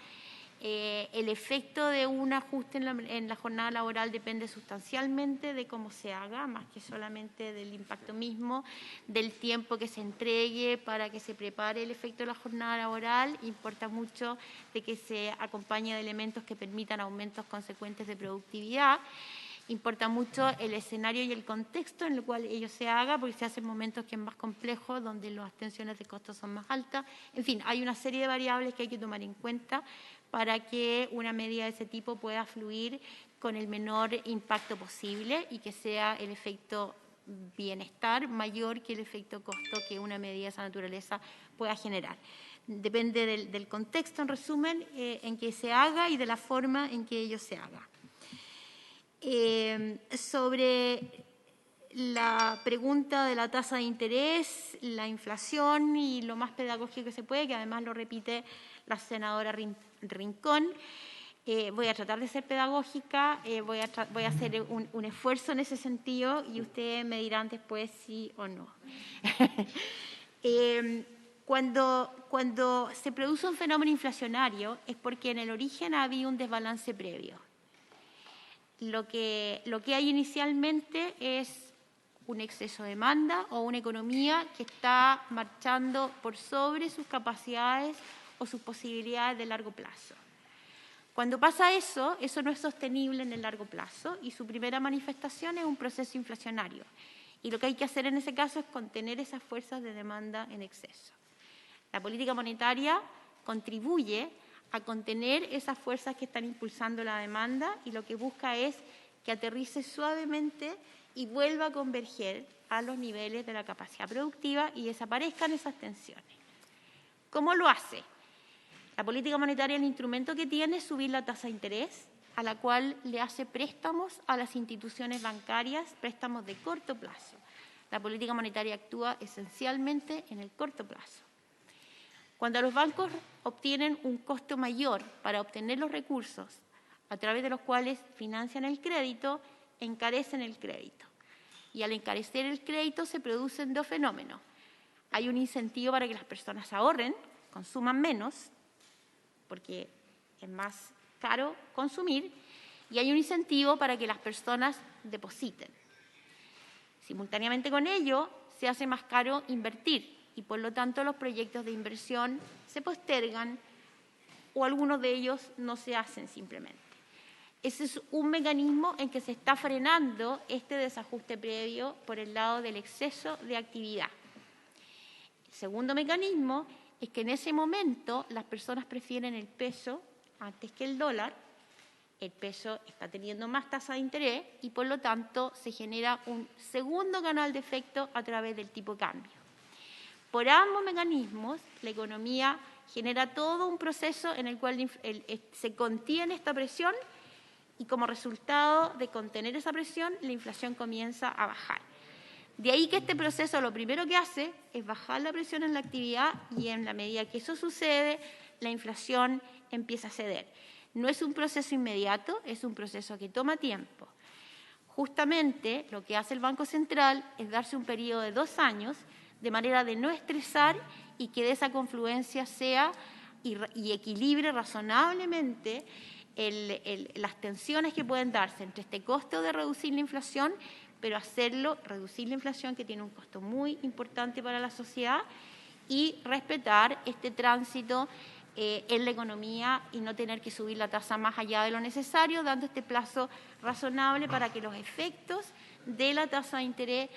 El efecto de un ajuste en la jornada laboral depende sustancialmente de cómo se haga, más que solamente del impacto mismo, del tiempo que se entregue para que se prepare el efecto de la jornada laboral. Importa mucho de que se acompañe de elementos que permitan aumentos consecuentes de productividad. Importa mucho el escenario y el contexto en el cual ello se haga, porque se hace en momentos que es más complejo, donde las tensiones de costos son más altas. En fin, hay una serie de variables que hay que tomar en cuenta para que una medida de ese tipo pueda fluir con el menor impacto posible y que sea el efecto bienestar mayor que el efecto costo que una medida de esa naturaleza pueda generar. Depende del contexto, en resumen, en que se haga y de la forma en que ello se haga. Sobre la pregunta de la tasa de interés, la inflación y lo más pedagógico que se puede, que además lo repite la senadora Rincón, voy a tratar de ser pedagógica, voy a hacer un esfuerzo en ese sentido y ustedes me dirán después sí o no. Cuando se produce un fenómeno inflacionario es porque en el origen había un desbalance previo. Lo que hay inicialmente es un exceso de demanda o una economía que está marchando por sobre sus capacidades o sus posibilidades de largo plazo. Cuando pasa eso no es sostenible en el largo plazo y su primera manifestación es un proceso inflacionario. Y lo que hay que hacer en ese caso es contener esas fuerzas de demanda en exceso. La política monetaria contribuye a contener esas fuerzas que están impulsando la demanda y lo que busca es que aterrice suavemente y vuelva a converger a los niveles de la capacidad productiva y desaparezcan esas tensiones. ¿Cómo lo hace? La política monetaria, el instrumento que tiene es subir la tasa de interés, a la cual le hace préstamos a las instituciones bancarias, préstamos de corto plazo. La política monetaria actúa esencialmente en el corto plazo. Cuando los bancos obtienen un costo mayor para obtener los recursos a través de los cuales financian el crédito, encarecen el crédito. Y al encarecer el crédito se producen dos fenómenos. Hay un incentivo para que las personas ahorren, consuman menos, porque es más caro consumir, y hay un incentivo para que las personas depositen. Simultáneamente con ello, se hace más caro invertir y, por lo tanto, los proyectos de inversión se postergan o algunos de ellos no se hacen simplemente. Ese es un mecanismo en que se está frenando este desajuste previo por el lado del exceso de actividad. El segundo mecanismo es que en ese momento las personas prefieren el peso antes que el dólar. El peso está teniendo más tasa de interés y, por lo tanto, se genera un segundo canal de efecto a través del tipo de cambio. Por ambos mecanismos, la economía genera todo un proceso en el cual se contiene esta presión y, como resultado de contener esa presión, la inflación comienza a bajar. De ahí que este proceso lo primero que hace es bajar la presión en la actividad y, en la medida que eso sucede, la inflación empieza a ceder. No es un proceso inmediato, es un proceso que toma tiempo. Justamente lo que hace el Banco Central es darse un periodo de 2 años de manera de no estresar y que de esa confluencia sea y equilibre razonablemente las tensiones que pueden darse entre este costo de reducir la inflación, pero reducir la inflación que tiene un costo muy importante para la sociedad y respetar este tránsito en la economía y no tener que subir la tasa más allá de lo necesario, dando este plazo razonable para que los efectos de la tasa de interés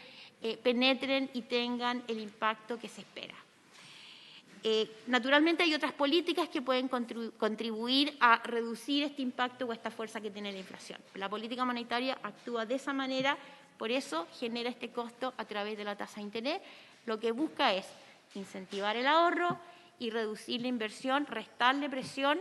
penetren y tengan el impacto que se espera. Naturalmente hay otras políticas que pueden contribuir a reducir este impacto o esta fuerza que tiene la inflación. La política monetaria actúa de esa manera, por eso genera este costo a través de la tasa de interés. Lo que busca es incentivar el ahorro y reducir la inversión, restarle presión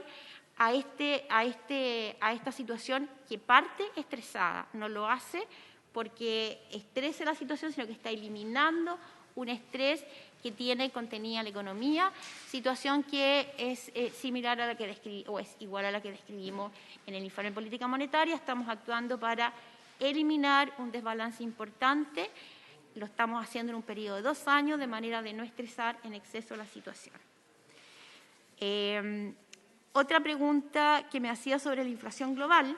a esta situación que parte estresada. No lo hace porque estrese la situación, sino que está eliminando un estrés que tiene contenida la economía, situación que es similar a la que o es igual a la que describimos en el informe de política monetaria. Estamos actuando para eliminar un desbalance importante. Lo estamos haciendo en un periodo de 2 años, de manera de no estresar en exceso la situación. Otra pregunta que me hacía sobre la inflación global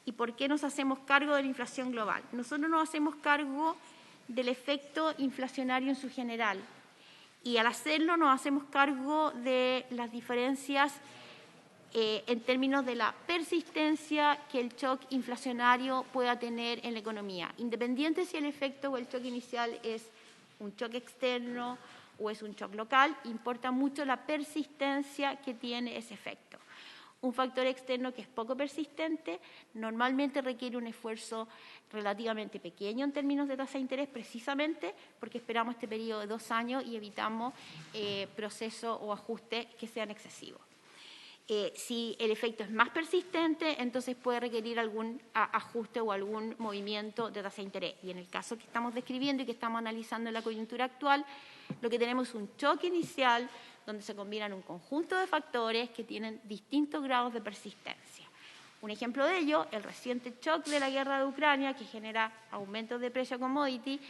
y por qué nos hacemos cargo de la inflación global. Nosotros nos hacemos cargo del efecto inflacionario en su general y al hacerlo nos hacemos cargo de las diferencias en términos de la persistencia que el shock inflacionario pueda tener en la economía, independiente si el efecto o el shock inicial es un shock externo o es un shock local, importa mucho la persistencia que tiene ese efecto. Un factor externo que es poco persistente normalmente requiere un esfuerzo relativamente pequeño en términos de tasa de interés, precisamente porque esperamos este periodo de 2 años y evitamos procesos o ajustes que sean excesivos. Si el efecto es más persistente, entonces puede requerir algún ajuste o algún movimiento de tasa de interés. Y en el caso que estamos describiendo y que estamos analizando en la coyuntura actual, lo que tenemos es un choque inicial donde se combinan un conjunto de factores que tienen distintos grados de persistencia. Un ejemplo de ello, el reciente shock de la guerra de Ucrania, que genera aumentos de precio commodity,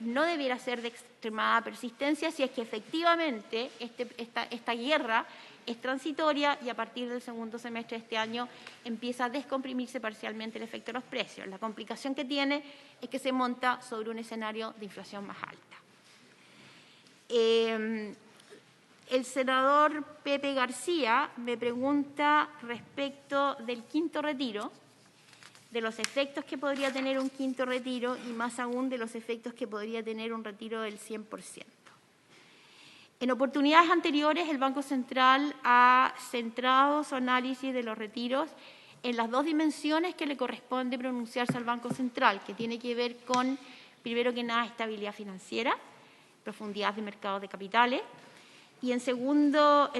no debiera ser de extremada persistencia si es que efectivamente esta guerra es transitoria y a partir del segundo semestre de este año empieza a descomprimirse parcialmente el efecto de los precios. La complicación que tiene es que se monta sobre un escenario de inflación más alta. El senador Pepe García me pregunta respecto del quinto retiro, de los efectos que podría tener un quinto retiro y más aún de los efectos que podría tener un retiro del 100%. En oportunidades anteriores, el Banco Central ha centrado su análisis de los retiros en las 2 dimensiones que le corresponde pronunciarse al Banco Central, que tiene que ver con, primero que nada, estabilidad financiera, profundidad de mercados de capitales, y en segundo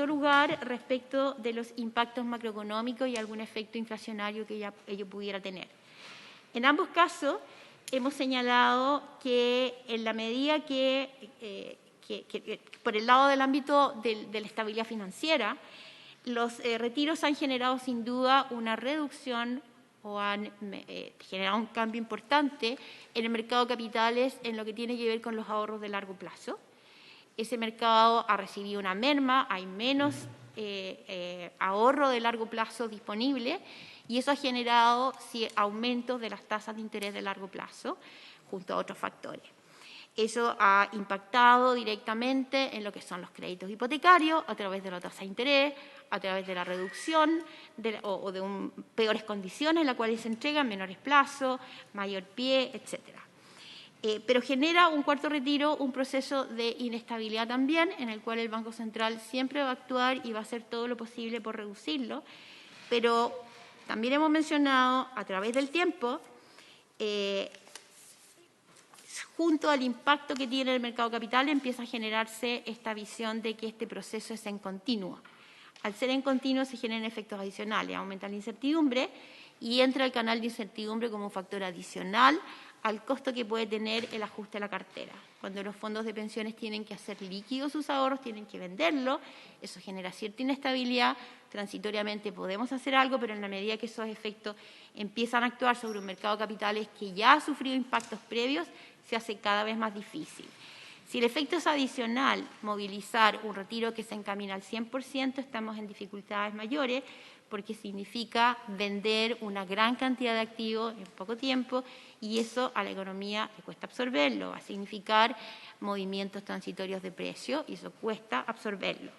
lugar, respecto de los impactos macroeconómicos y algún efecto inflacionario que ello pudiera tener. En ambos casos, hemos señalado que en la medida que por el lado del ámbito de la estabilidad financiera, los retiros han generado sin duda una reducción o han generado un cambio importante en el mercado de capitales en lo que tiene que ver con los ahorros de largo plazo. Ese mercado ha recibido una merma, hay menos ahorro de largo plazo disponible y eso ha generado aumentos de las tasas de interés de largo plazo junto a otros factores. Eso ha impactado directamente en lo que son los créditos hipotecarios a través de la tasa de interés, a través de la reducción o de peores condiciones en las cuales se entregan, menores plazos, mayor pie, etc. Pero genera un cuarto retiro un proceso de inestabilidad también, en el cual el Banco Central siempre va a actuar y va a hacer todo lo posible por reducirlo, pero también hemos mencionado a través del tiempo junto al impacto que tiene el mercado de capitales, empieza a generarse esta visión de que este proceso es en continuo. Al ser en continuo se generan efectos adicionales, aumenta la incertidumbre y entra el canal de incertidumbre como un factor adicional al costo que puede tener el ajuste a la cartera. Cuando los fondos de pensiones tienen que hacer líquidos sus ahorros, tienen que venderlo, eso genera cierta inestabilidad. Transitoriamente podemos hacer algo, pero en la medida que esos efectos empiezan a actuar sobre un mercado de capitales que ya ha sufrido impactos previos, se hace cada vez más difícil. Si el efecto es adicional, movilizar un retiro que se encamina al 100%, estamos en dificultades mayores porque significa vender una gran cantidad de activos en poco tiempo y eso a la economía le cuesta absorberlo. Va a significar movimientos transitorios de precio y eso cuesta absorberlo.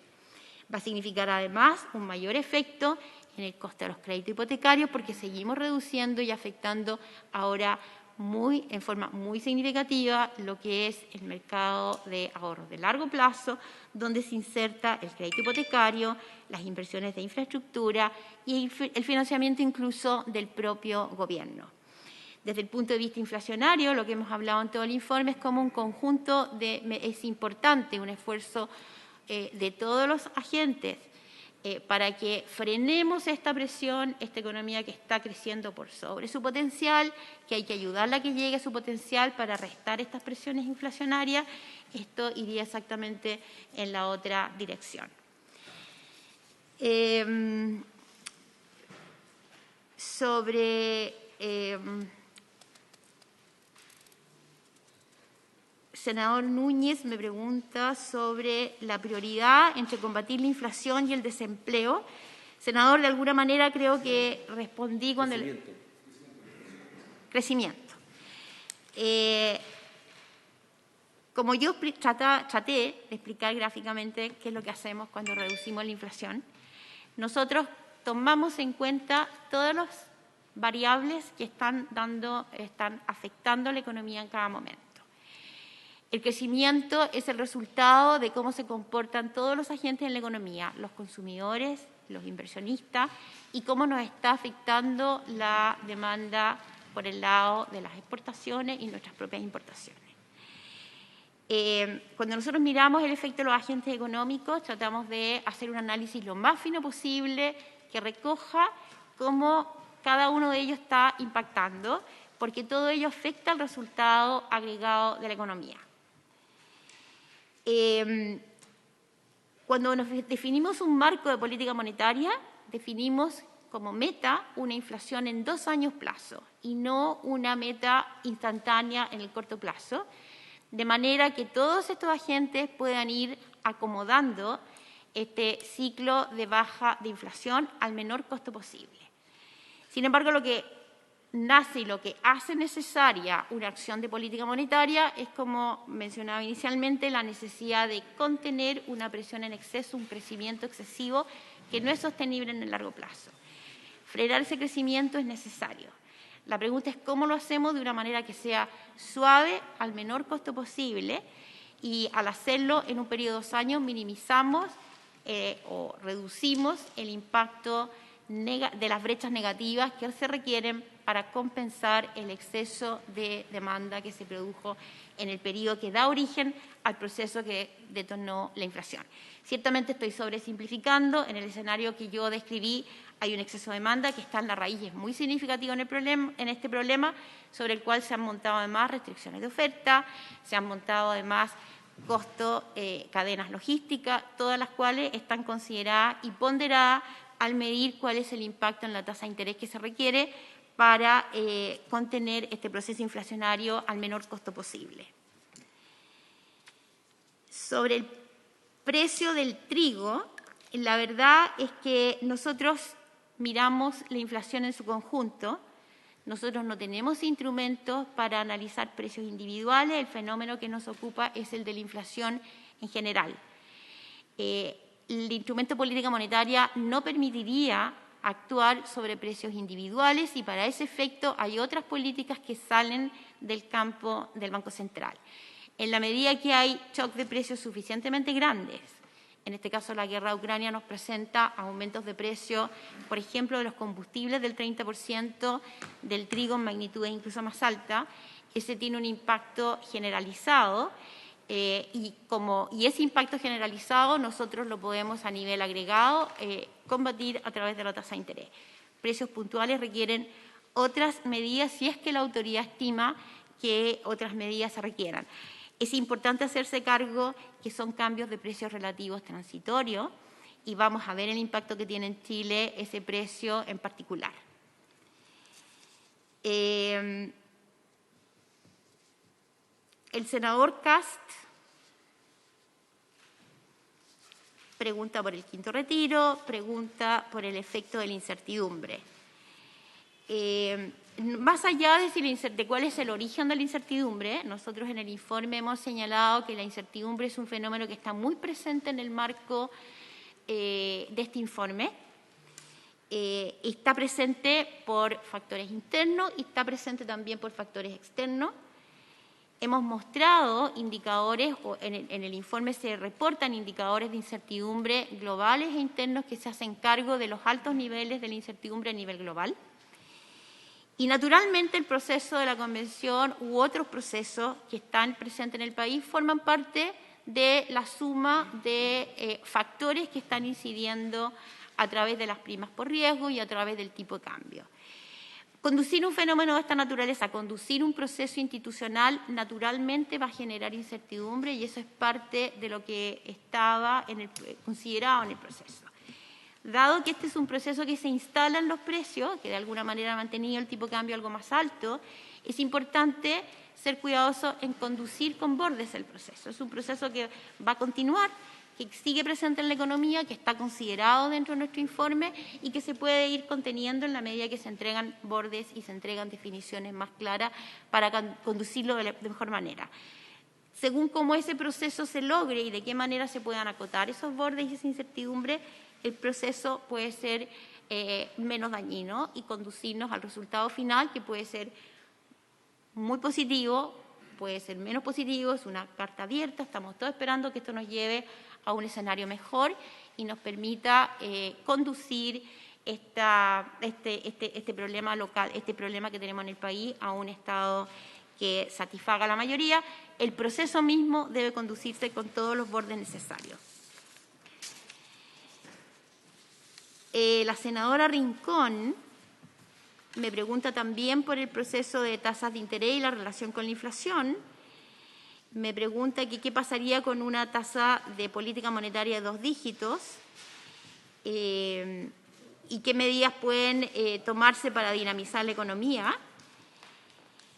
Va a significar además un mayor efecto en el coste de los créditos hipotecarios porque seguimos reduciendo y afectando ahora en forma muy significativa lo que es el mercado de ahorros de largo plazo, donde se inserta el crédito hipotecario, las inversiones de infraestructura y el financiamiento incluso del propio gobierno. Desde el punto de vista inflacionario, lo que hemos hablado en todo el informe es como un conjunto es importante, un esfuerzo de todos los agentes para que frenemos esta presión, esta economía que está creciendo por sobre su potencial, que hay que ayudarla a que llegue a su potencial para restar estas presiones inflacionarias. Esto iría exactamente en la otra dirección. Sobre senador Núñez me pregunta sobre la prioridad entre combatir la inflación y el desempleo. Senador, de alguna manera creo que respondí cuando... Crecimiento. Como yo traté de explicar gráficamente qué es lo que hacemos cuando reducimos la inflación, nosotros tomamos en cuenta todas las variables que están afectando la economía en cada momento. El crecimiento es el resultado de cómo se comportan todos los agentes en la economía, los consumidores, los inversionistas, y cómo nos está afectando la demanda por el lado de las exportaciones y nuestras propias importaciones. Cuando nosotros miramos el efecto de los agentes económicos, tratamos de hacer un análisis lo más fino posible que recoja cómo cada uno de ellos está impactando, porque todo ello afecta al resultado agregado de la economía. Cuando nos definimos un marco de política monetaria, definimos como meta una inflación en 2 años plazo y no una meta instantánea en el corto plazo, de manera que todos estos agentes puedan ir acomodando este ciclo de baja de inflación al menor costo posible. Sin embargo, lo que nace y lo que hace necesaria una acción de política monetaria es, como mencionaba inicialmente, la necesidad de contener una presión en exceso, un crecimiento excesivo que no es sostenible en el largo plazo. Frenar ese crecimiento es necesario. La pregunta es cómo lo hacemos de una manera que sea suave, al menor costo posible, y al hacerlo en un periodo de 2 años minimizamos o reducimos el impacto de las brechas negativas que se requieren para compensar el exceso de demanda que se produjo en el periodo que da origen al proceso que detonó la inflación. Ciertamente estoy sobresimplificando. En el escenario que yo describí hay un exceso de demanda que está en la raíz, es muy significativo en este problema, sobre el cual se han montado además restricciones de oferta, se han montado además costos, cadenas logísticas, todas las cuales están consideradas y ponderadas al medir cuál es el impacto en la tasa de interés que se requiere para contener este proceso inflacionario al menor costo posible. Sobre el precio del trigo, la verdad es que nosotros miramos la inflación en su conjunto. Nosotros no tenemos instrumentos para analizar precios individuales. El fenómeno que nos ocupa es el de la inflación en general. El instrumento de política monetaria no permitiría actuar sobre precios individuales y para ese efecto hay otras políticas que salen del campo del Banco Central. En la medida que hay shock de precios suficientemente grandes, en este caso la guerra de Ucrania nos presenta aumentos de precio, por ejemplo, de los combustibles del 30%, del trigo en magnitudes incluso más alta, ese tiene un impacto generalizado y ese impacto generalizado nosotros lo podemos a nivel agregado combatir a través de la tasa de interés. Precios puntuales requieren otras medidas si es que la autoridad estima que otras medidas se requieran. Es importante hacerse cargo que son cambios de precios relativos transitorios y vamos a ver el impacto que tiene en Chile ese precio en particular. El senador Kast pregunta por el quinto retiro, pregunta por el efecto de la incertidumbre. Más allá de cuál es el origen de la incertidumbre, nosotros en el informe hemos señalado que la incertidumbre es un fenómeno que está muy presente en el marco de este informe. Está presente por factores internos y está presente también por factores externos. Hemos mostrado indicadores, o en el informe se reportan indicadores de incertidumbre globales e internos que se hacen cargo de los altos niveles de la incertidumbre a nivel global. Y naturalmente el proceso de la Convención u otros procesos que están presentes en el país forman parte de la suma de factores que están incidiendo a través de las primas por riesgo y a través del tipo de cambio. Conducir un fenómeno de esta naturaleza, conducir un proceso institucional, naturalmente va a generar incertidumbre y eso es parte de lo que estaba considerado en el proceso. Dado que este es un proceso que se instala en los precios, que de alguna manera ha mantenido el tipo de cambio algo más alto, es importante ser cuidadoso en conducir con bordes el proceso. Es un proceso que va a continuar, que sigue presente en la economía, que está considerado dentro de nuestro informe y que se puede ir conteniendo en la medida que se entregan bordes y se entregan definiciones más claras para conducirlo de mejor manera. Según cómo ese proceso se logre y de qué manera se puedan acotar esos bordes y esa incertidumbre, el proceso puede ser menos dañino y conducirnos al resultado final, que puede ser muy positivo, puede ser menos positivo, es una carta abierta, estamos todos esperando que esto nos lleve a un escenario mejor y nos permita conducir este problema local, este problema que tenemos en el país a un estado que satisfaga a la mayoría. El proceso mismo debe conducirse con todos los bordes necesarios. La senadora Rincón me pregunta también por el proceso de tasas de interés y la relación con la inflación. Me pregunta que qué pasaría con una tasa de política monetaria de 2 dígitos y qué medidas pueden tomarse para dinamizar la economía.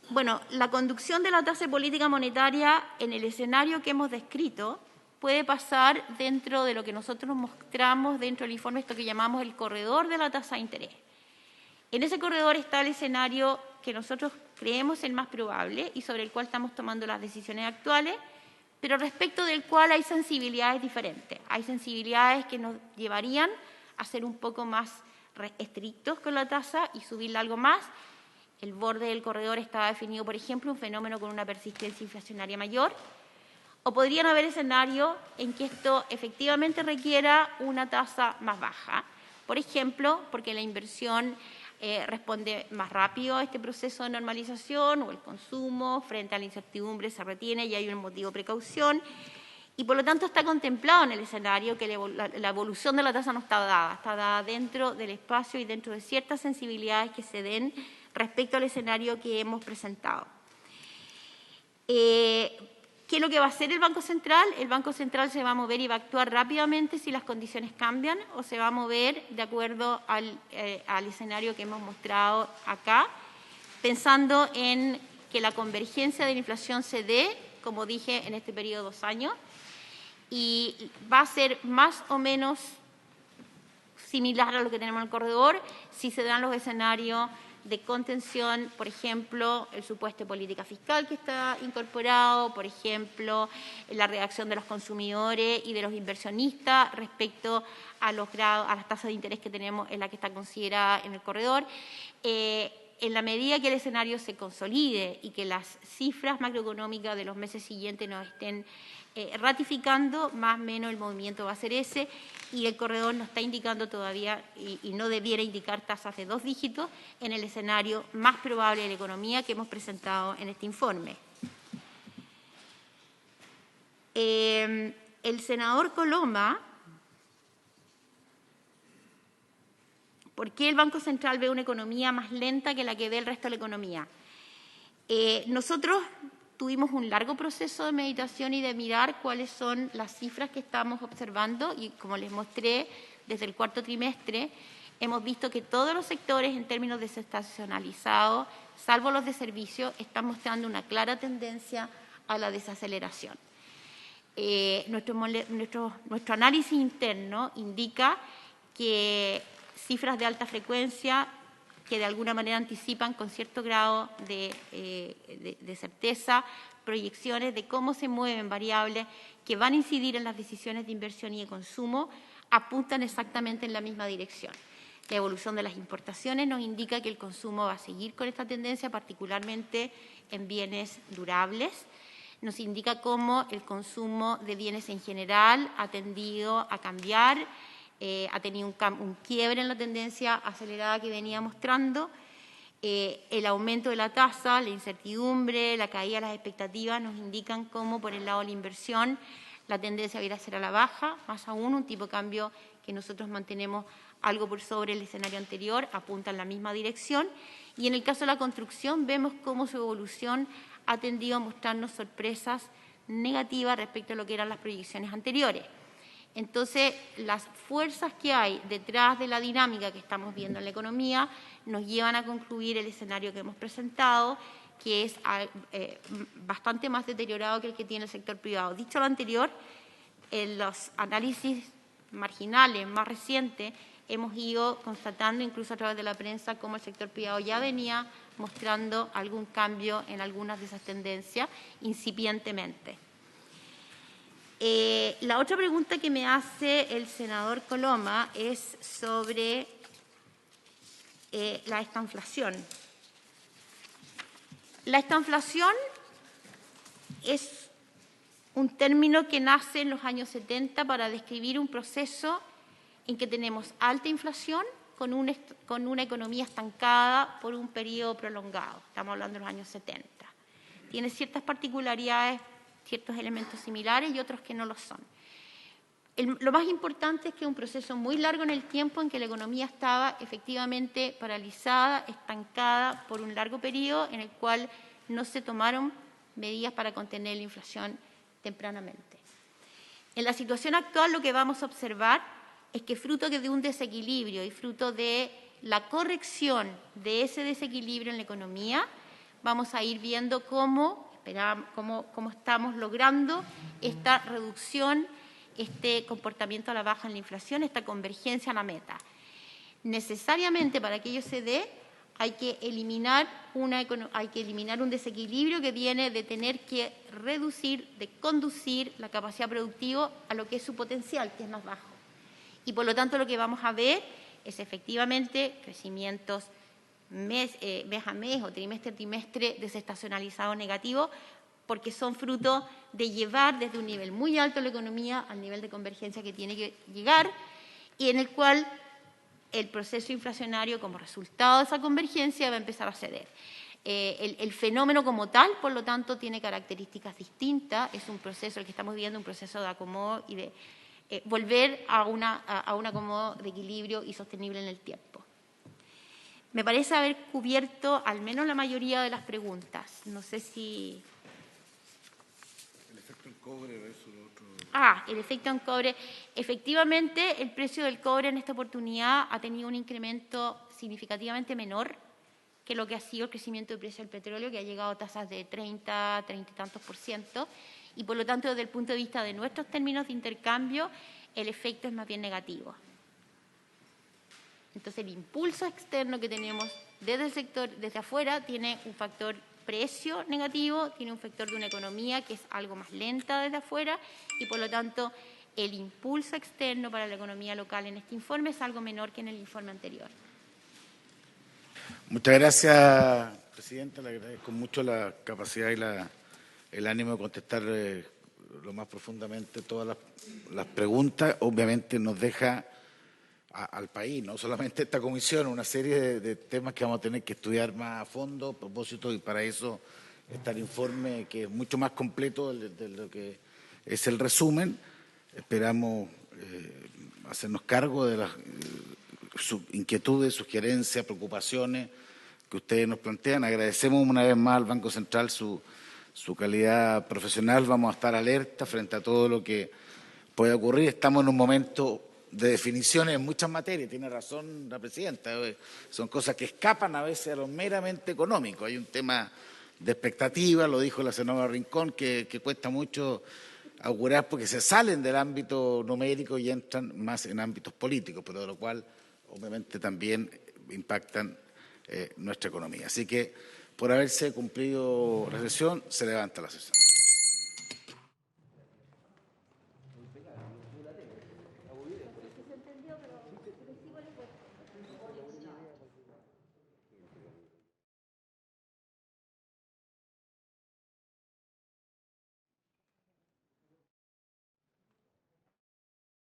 Bueno, la conducción de la tasa de política monetaria en el escenario que hemos descrito puede pasar dentro de lo que nosotros mostramos dentro del informe, esto que llamamos el corredor de la tasa de interés. En ese corredor está el escenario que nosotros creemos el más probable y sobre el cual estamos tomando las decisiones actuales, pero respecto del cual hay sensibilidades diferentes. Hay sensibilidades que nos llevarían a ser un poco más estrictos con la tasa y subirla algo más. El borde del corredor está definido, por ejemplo, un fenómeno con una persistencia inflacionaria mayor. O podrían haber escenarios en que esto efectivamente requiera una tasa más baja. Por ejemplo, porque la inversión responde más rápido a este proceso de normalización o el consumo frente a la incertidumbre se retiene y hay un motivo de precaución. Y por lo tanto está contemplado en el escenario que la evolución de la tasa no está dada dentro del espacio y dentro de ciertas sensibilidades que se den respecto al escenario que hemos presentado. ¿Qué es lo que va a hacer el Banco Central? El Banco Central se va a mover y va a actuar rápidamente si las condiciones cambian o se va a mover de acuerdo al escenario que hemos mostrado acá, pensando en que la convergencia de la inflación se dé, como dije, en este periodo de 2 años, y va a ser más o menos similar a lo que tenemos en el corredor si se dan los escenarios de contención, por ejemplo, el supuesto de política fiscal que está incorporado, por ejemplo, la reacción de los consumidores y de los inversionistas respecto a las tasas de interés que tenemos en la que está considerada en el corredor. En la medida que el escenario se consolide y que las cifras macroeconómicas de los meses siguientes nos estén ratificando, más o menos el movimiento va a ser ese, y el corredor no está indicando todavía y no debiera indicar tasas de 2 dígitos en el escenario más probable de la economía que hemos presentado en este informe. El senador Coloma, ¿por qué el Banco Central ve una economía más lenta que la que ve el resto de la economía? Nosotros tuvimos un largo proceso de meditación y de mirar cuáles son las cifras que estamos observando y, como les mostré, desde el 4º trimestre hemos visto que todos los sectores en términos desestacionalizados, salvo los de servicio, están mostrando una clara tendencia a la desaceleración. Nuestro análisis interno indica que cifras de alta frecuencia que de alguna manera anticipan con cierto grado de certeza proyecciones de cómo se mueven variables que van a incidir en las decisiones de inversión y de consumo, apuntan exactamente en la misma dirección. La evolución de las importaciones nos indica que el consumo va a seguir con esta tendencia, particularmente en bienes durables. Nos indica cómo el consumo de bienes en general ha tendido a cambiar, ha tenido un quiebre en la tendencia acelerada que venía mostrando. El aumento de la tasa, la incertidumbre, la caída de las expectativas nos indican cómo por el lado de la inversión la tendencia va a ir a ser a la baja, más aún un tipo de cambio que nosotros mantenemos algo por sobre el escenario anterior, apunta en la misma dirección. Y en el caso de la construcción vemos cómo su evolución ha tendido a mostrarnos sorpresas negativas respecto a lo que eran las proyecciones anteriores. Entonces, las fuerzas que hay detrás de la dinámica que estamos viendo en la economía nos llevan a concluir el escenario que hemos presentado, que es bastante más deteriorado que el que tiene el sector privado. Dicho lo anterior, en los análisis marginales más recientes hemos ido constatando, incluso a través de la prensa, cómo el sector privado ya venía mostrando algún cambio en algunas de esas tendencias incipientemente. La otra pregunta que me hace el senador Coloma es sobre la estanflación. La estanflación es un término que nace en los años 70 para describir un proceso en que tenemos alta inflación con una economía estancada por un periodo prolongado. Estamos hablando de los años 70. Tiene ciertas particularidades, ciertos elementos similares y otros que no lo son. Lo más importante es que es un proceso muy largo en el tiempo en que la economía estaba efectivamente paralizada, estancada por un largo periodo en el cual no se tomaron medidas para contener la inflación tempranamente. En la situación actual lo que vamos a observar es que fruto de un desequilibrio y fruto de la corrección de ese desequilibrio en la economía, vamos a ir viendo cómo estamos logrando esta reducción, este comportamiento a la baja en la inflación, esta convergencia a la meta. Necesariamente para que ello se dé hay que eliminar un desequilibrio que viene de tener que reducir, de conducir la capacidad productiva a lo que es su potencial, que es más bajo. Y por lo tanto lo que vamos a ver es efectivamente crecimientos mes a mes o trimestre a trimestre desestacionalizados negativos, porque son fruto de llevar desde un nivel muy alto la economía al nivel de convergencia que tiene que llegar y en el cual el proceso inflacionario como resultado de esa convergencia va a empezar a ceder. El fenómeno como tal, por lo tanto, tiene características distintas, es un proceso, el que estamos viendo, un proceso de acomodo y de volver a un acomodo de equilibrio y sostenible en el tiempo. Me parece haber cubierto al menos la mayoría de las preguntas. No sé si... El efecto en cobre versus lo otro. El efecto en cobre. Efectivamente, el precio del cobre en esta oportunidad ha tenido un incremento significativamente menor que lo que ha sido el crecimiento del precio del petróleo, que ha llegado a tasas de 30 y tantos %, y por lo tanto, desde el punto de vista de nuestros términos de intercambio, el efecto es más bien negativo. Entonces, el impulso externo que tenemos desde el sector, desde afuera, tiene un factor precio negativo, tiene un factor de una economía que es algo más lenta desde afuera y, por lo tanto, el impulso externo para la economía local en este informe es algo menor que en el informe anterior. Muchas gracias, Presidenta. Le agradezco mucho la capacidad y el ánimo de contestar lo más profundamente todas las preguntas. Obviamente nos deja al país, no solamente esta comisión, una serie de temas que vamos a tener que estudiar más a fondo, a propósito, y para eso está el informe que es mucho más completo de lo que es el resumen. Esperamos hacernos cargo de las inquietudes, sugerencias, preocupaciones que ustedes nos plantean. Agradecemos una vez más al Banco Central su calidad profesional. Vamos a estar alerta frente a todo lo que puede ocurrir. Estamos en un momento de definiciones en muchas materias, tiene razón la Presidenta, son cosas que escapan a veces a lo meramente económico. Hay un tema de expectativa, lo dijo la senadora Rincón, que cuesta mucho augurar porque se salen del ámbito numérico y entran más en ámbitos políticos, pero de lo cual obviamente también impactan nuestra economía. Así que por haberse cumplido la sesión, se levanta la sesión.